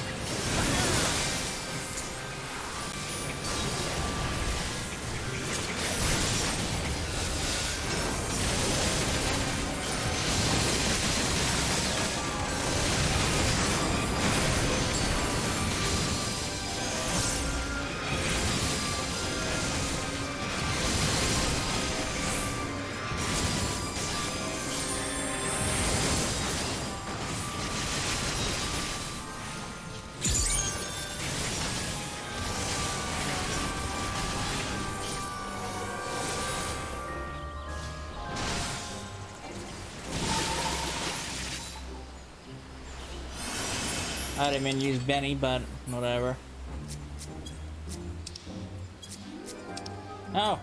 I didn't mean to use Benny, but whatever. Oh.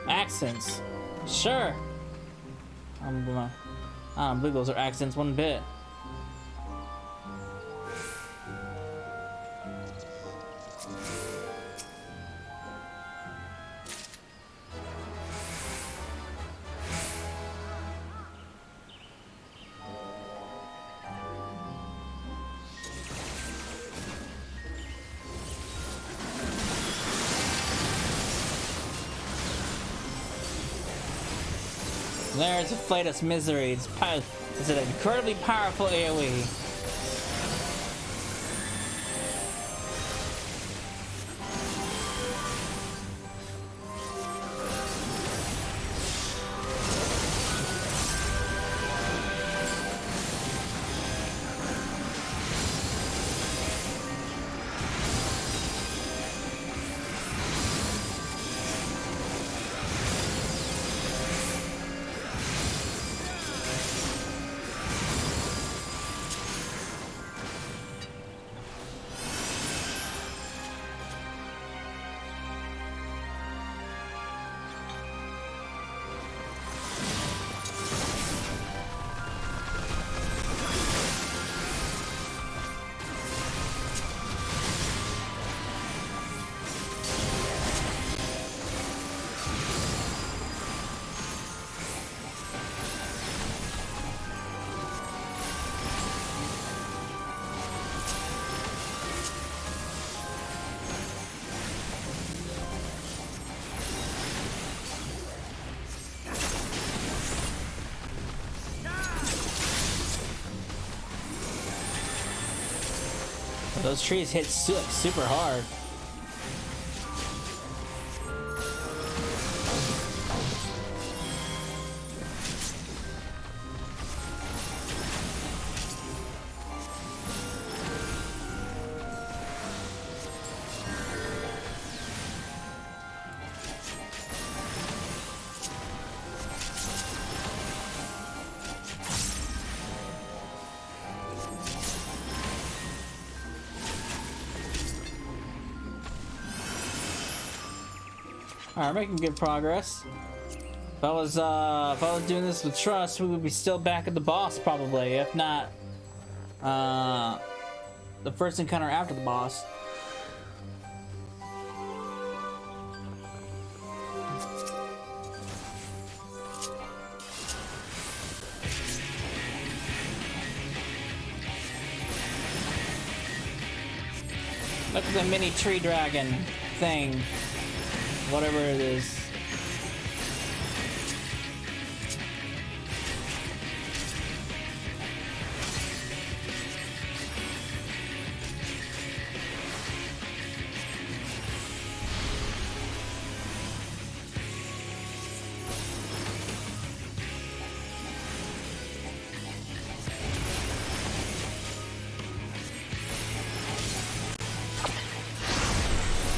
Accents. Sure. I don't believe those are accidents one bit. There's a Flatus Misery. It's an incredibly powerful AoE. Those trees hit super hard. Alright, making good progress. If I was doing this with trust, we would be still back at the boss probably, if not the first encounter after the boss. Look at the mini tree dragon thing. Whatever it is.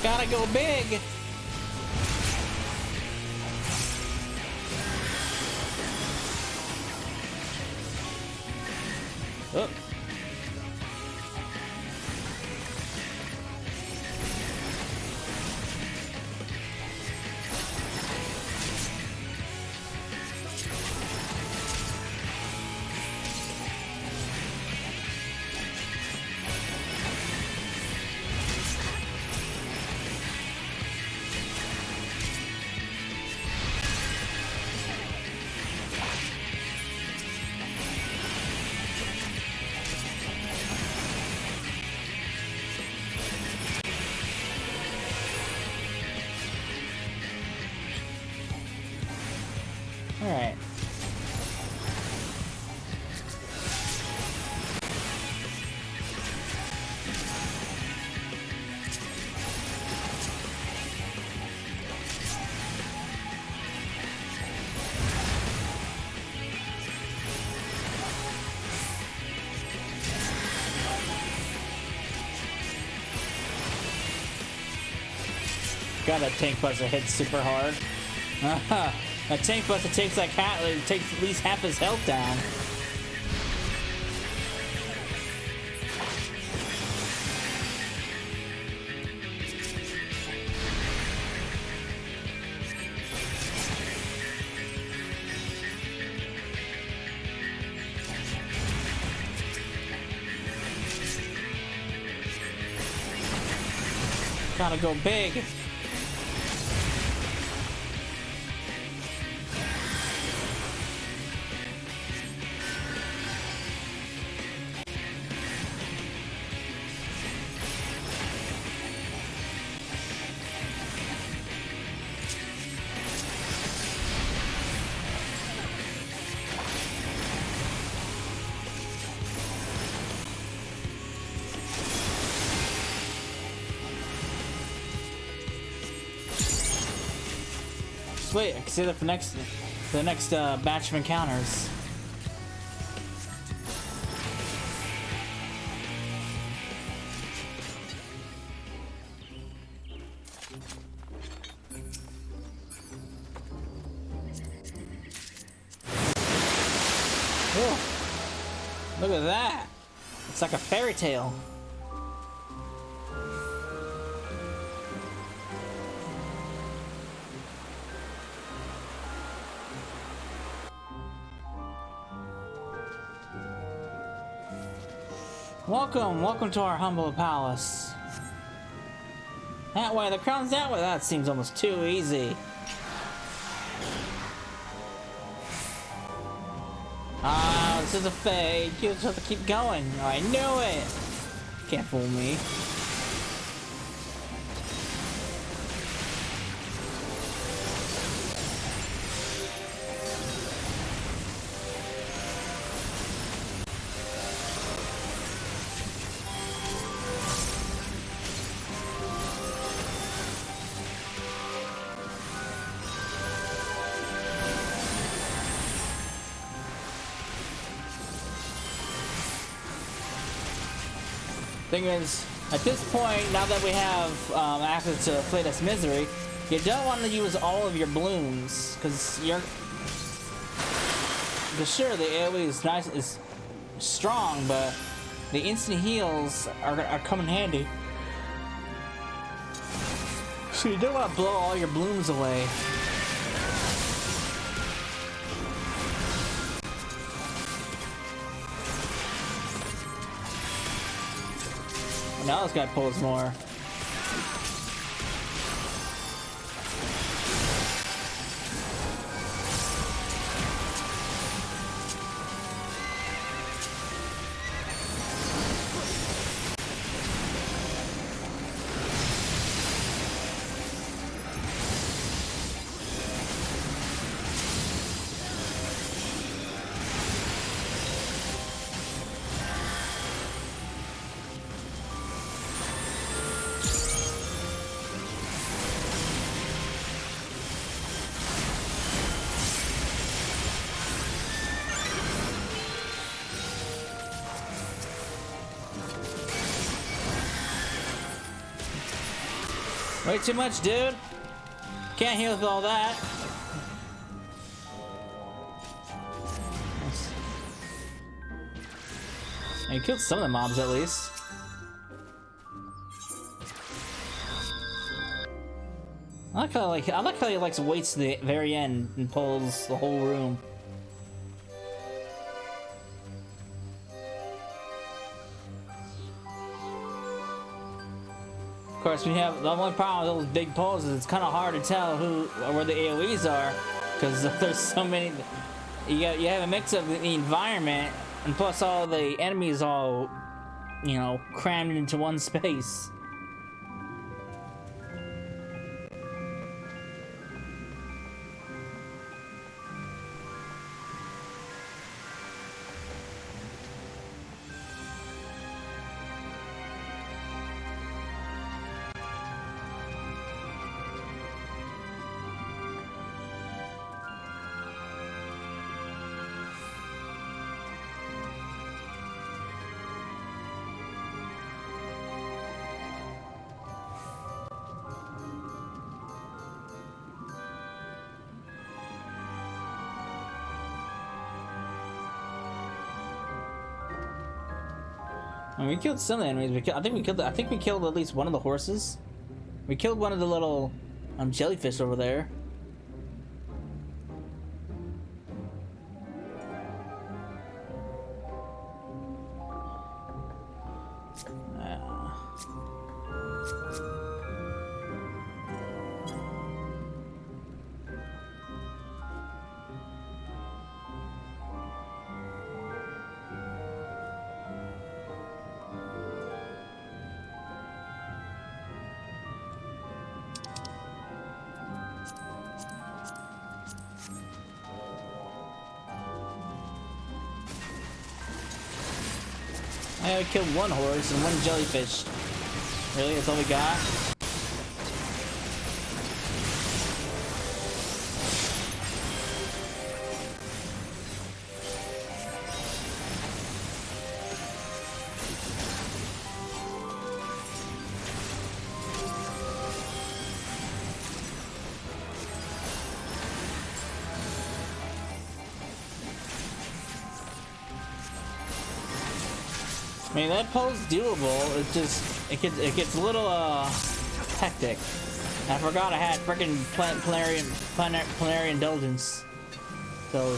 Gotta go big. Oh. All right. God, that tank buster hits super hard. That tank buster takes like takes at least half his health down. Gotta go big. Wait, I can see that for the next batch of encounters. Whoa. Look at that! It's like a fairy tale. Welcome to our humble palace. That way, the crown's that way. That seems almost too easy. Ah, this is a fade. You just have to keep going. Oh, I knew it. Can't fool me. Thing is, at this point, now that we have access to Flatus Misery, you don't want to use all of your blooms, because sure, the AoE is nice, is strong, but the instant heals are come in handy. So you don't want to blow all your blooms away. Now this guy pulls more. Way too much, dude. Can't heal with all that. You killed some of the mobs at least. I like how he likes waits to the very end and pulls the whole room. Of course, we have the only problem with those big pulls is it's kind of hard to tell where the AoEs are, because there's so many. You have a mix of the environment and plus all the enemies all, you know, crammed into one space. And we killed some of the enemies. I think we killed at least one of the horses. We killed one of the little jellyfish over there. Yeah, we killed one horse and one jellyfish. Really? That's all we got? I mean, that pole's doable. It's just it gets a little hectic. I forgot I had freaking planetary indulgence. So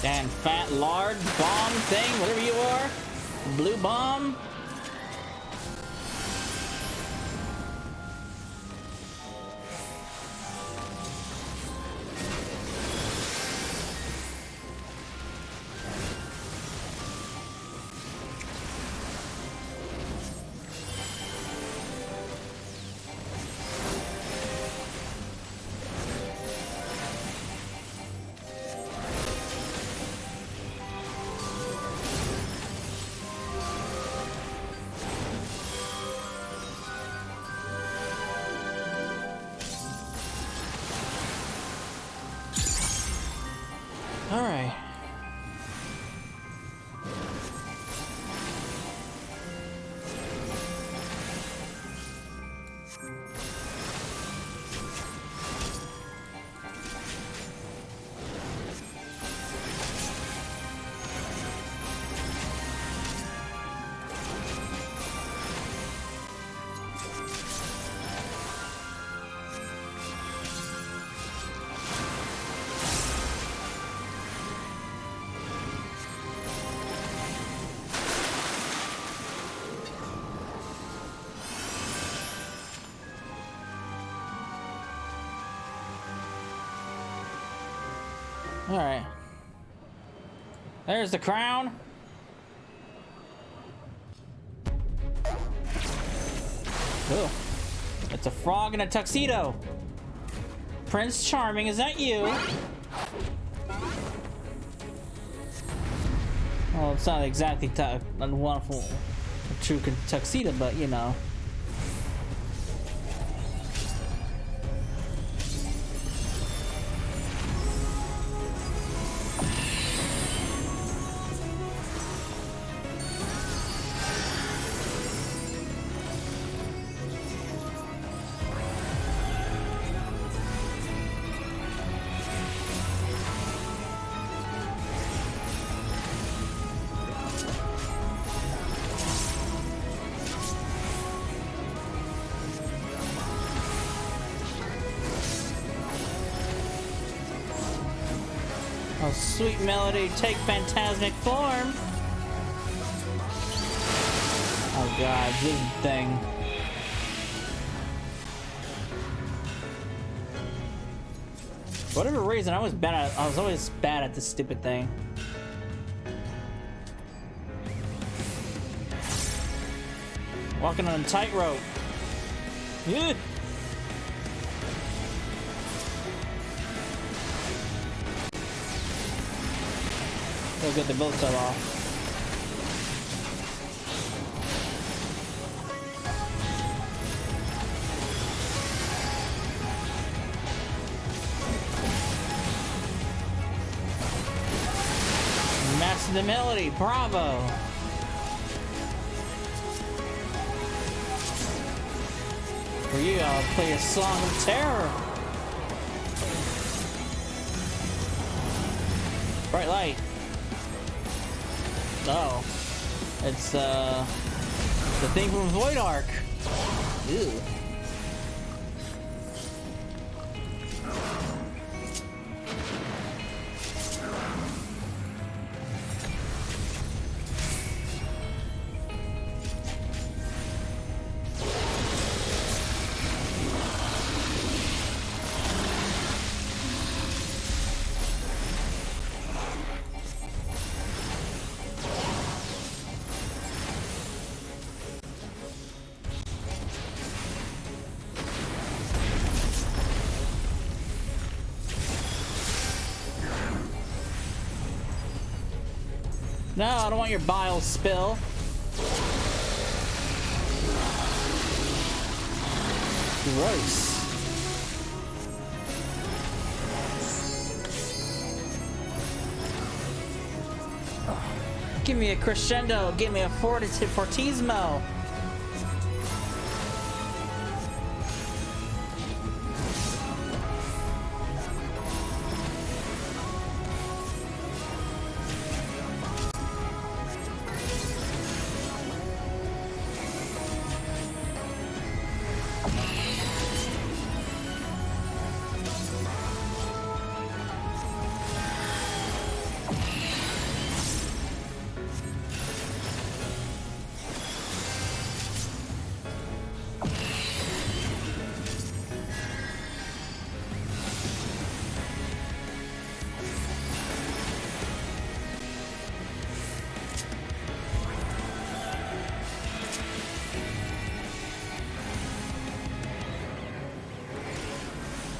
and fat lard bomb thing, whatever you are, blue bomb. All right. All right. There's the crown. Oh, it's a frog in a tuxedo. Prince Charming, is that you? Well, it's not exactly a wonderful, true tuxedo, but you know. Oh, sweet melody, take phantasmic form. Oh god, this thing. For whatever reason, I was always bad at this stupid thing. Walking on a tightrope. Yeah. Oh good, they both fell off. the melody. Bravo. For you, I'll play a song of terror. Bright light. Oh. It's, the thing from Void Ark. Ew. No, I don't want your bile spill. Gross. Give me a crescendo, give me a fortissimo.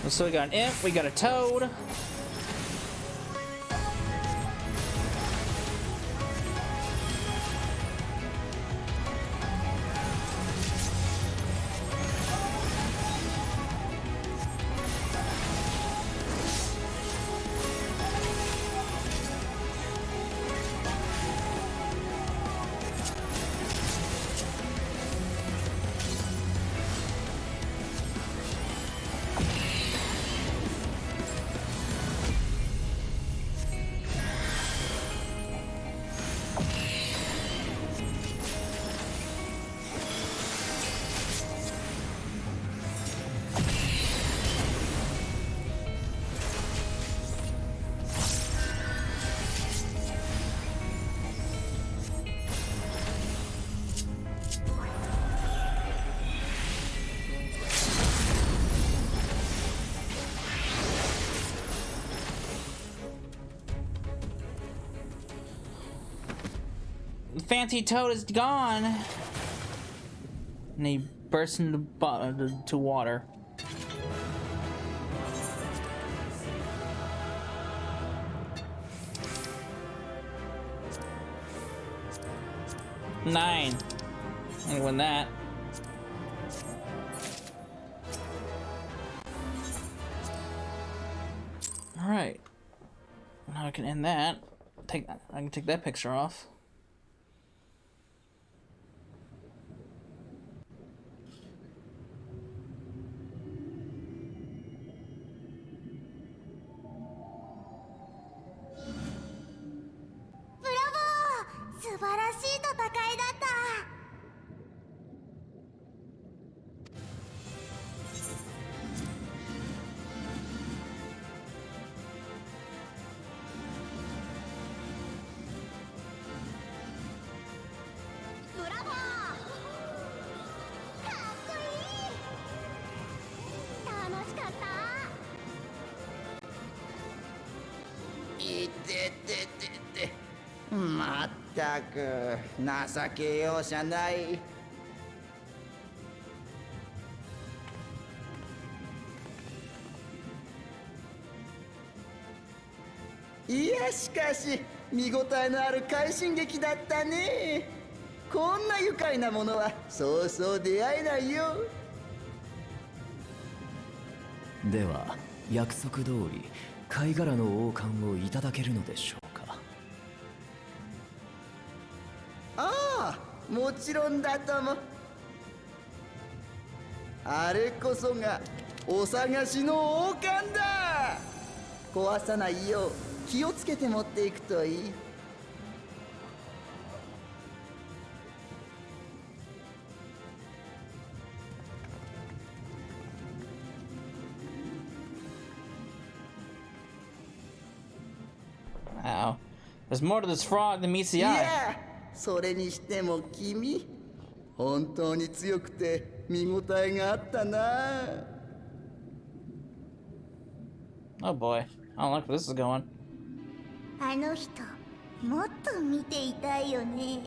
So we got an imp, we got a toad. Fancy toad is gone. And he bursts into to water. Nine. I win that. All right. Now I can end that. I can take that picture off.まったく情け容赦ない。いやしかし見応えのある快進撃だったね。こんな愉快なものはそうそう出会えないよ。では約束通り貝殻の王冠をいただけるのでしょうか。もちろんだとも。あれこそがお探しの王冠だ。壊さないよう気をつけて持っていくといい。Uh-oh. There's more to this frog than meets the い eye. や、それにしても君、本当に強くて見応えがあったな。Oh boy. I don't like where this is going. あの人もっと見ていたいよね。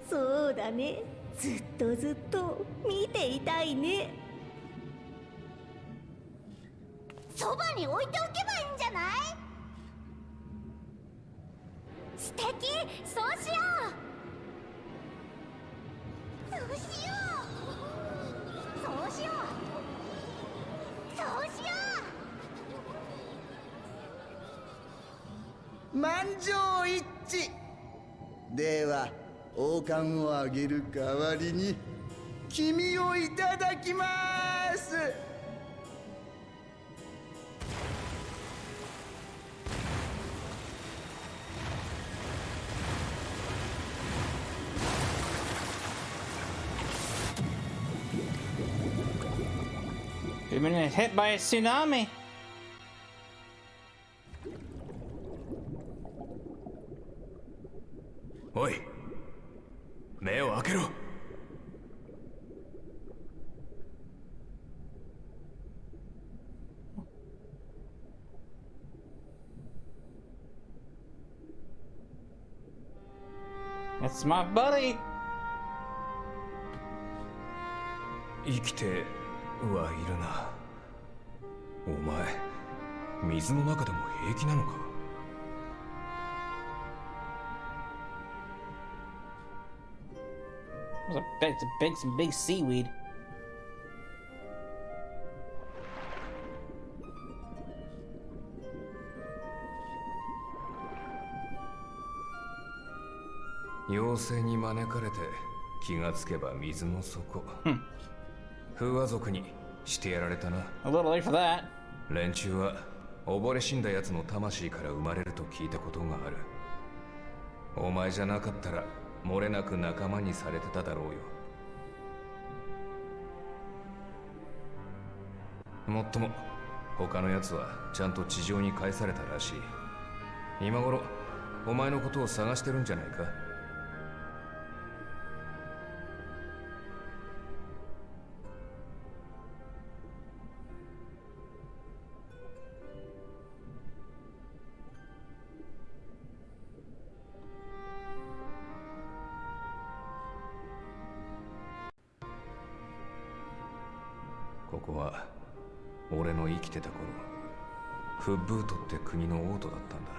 そうだね、ずっとずっと見ていたいね。そばに置いておけばいいんじゃない？素敵、そうしよう。そうしよう。そうしよう。そうしよう。満場一致。では王冠をあげる代わりに君をいただきます。We've been hit by a tsunami. おい、目を開けろ。It's my buddy. 生きてはいるな。お前、水の中でも平気なのか。There's some big seaweed. 妖精に招かれて気がつけば水の底。風和族にしてやられたな。A little late for that. 連中は溺れ死んだ奴の魂から生まれると聞いたことがある。お前じゃなかったら漏れなく仲間にされてただろうよ。もっとも他の奴はちゃんと地上に返されたらしい。今頃お前のことを探してるんじゃないか。ここは俺の生きてた頃、フッブートって国の王都だったんだ。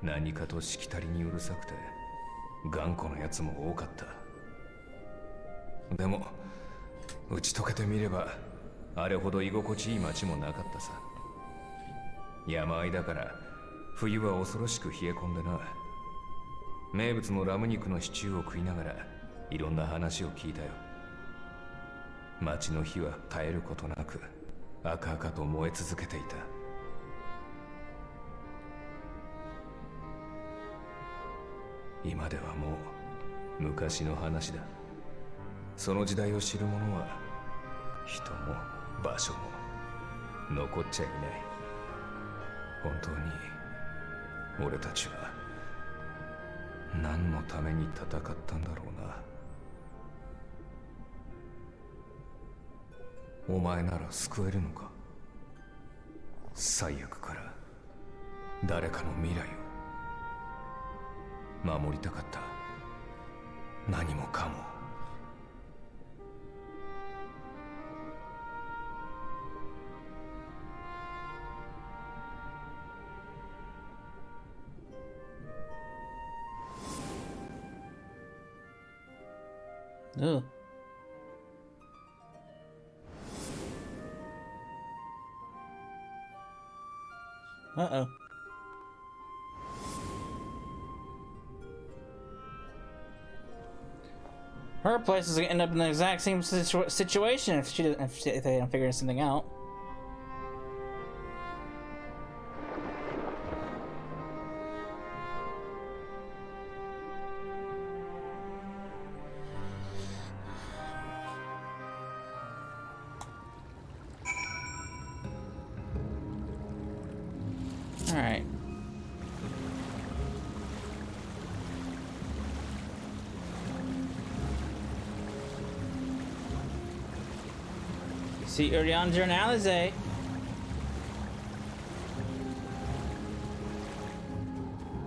何かとしきたりにうるさくて頑固なやつも多かった。でも打ち解けてみればあれほど居心地いい街もなかったさ。山あいだから冬は恐ろしく冷え込んでな。名物のラム肉のシチューを食いながらいろんな話を聞いたよ。街の火は絶えることなく赤々と燃え続けていた。今ではもう昔の話だ。その時代を知る者は人も場所も残っちゃいない。本当に俺たちは何のために戦ったんだろうな。お前なら救えるのか。最悪から誰かの未来を守りたかった。何もかも。Ugh. Uh-oh. Her place is gonna end up in the exact same situation if if they don't figure something out. All right. See Urian Journalize.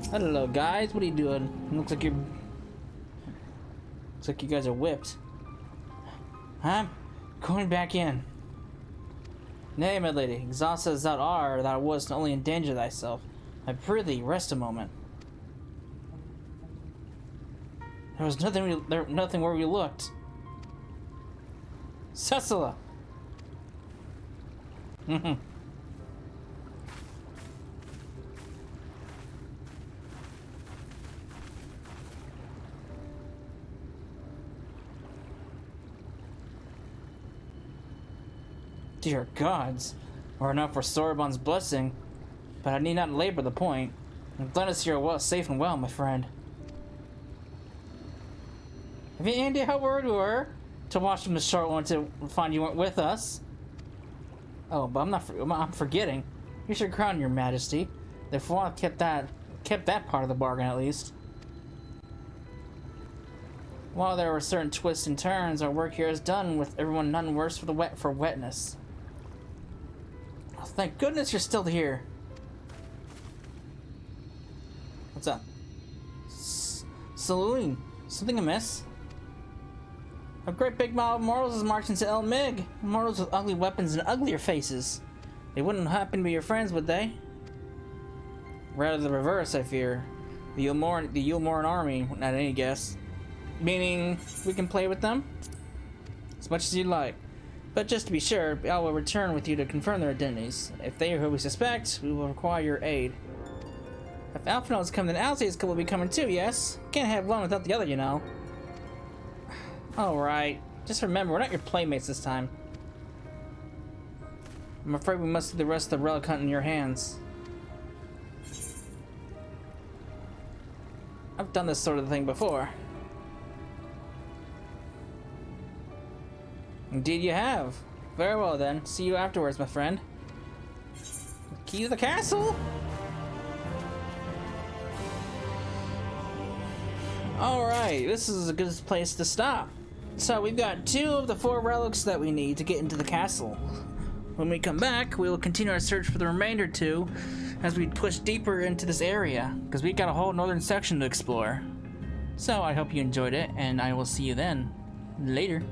Hello guys, what are you doing? Looks like you guys are whipped. I'm going back in. Nay, my lady, exhausted as thou art, thou wouldst only endanger thyself. I prithee, rest a moment. There was nothing where we looked. Cecila! Dear gods, or enough for Sorbonne's blessing, but I need not labor the point. I'm glad to see you're well, safe and well, my friend. Have you any idea how worried we were to watch from the short one to find you weren't with us? Oh, but I'm forgetting. You should crown your majesty. Therefore, I kept that part of the bargain at least. While there were certain twists and turns, our work here is done with everyone none worse for wetness. Oh, thank goodness you're still here. What's up? Saloon. Something amiss? A great big mob of mortals is marching to El Mig. Mortals with ugly weapons and uglier faces. They wouldn't happen to be your friends, would they? Rather the reverse, I fear. The Yulmoran army, not any guess. Meaning, we can play with them? As much as you'd like. But just to be sure, I will return with you to confirm their identities. If they are who we suspect, we will require your aid. If Alphinaud's coming, then Alcia's will be coming too, yes? Can't have one without the other, you know. Alright. Just remember, we're not your playmates this time. I'm afraid we must leave the rest of the relic hunt in your hands. I've done this sort of thing before. Indeed you have. Very well then. See you afterwards, my friend. Key to the castle! Alright, this is a good place to stop. So we've got 2 of the 4 relics that we need to get into the castle. When we come back, we will continue our search for the remainder 2 as we push deeper into this area, because we've got a whole northern section to explore. So I hope you enjoyed it, and I will see you then. Later.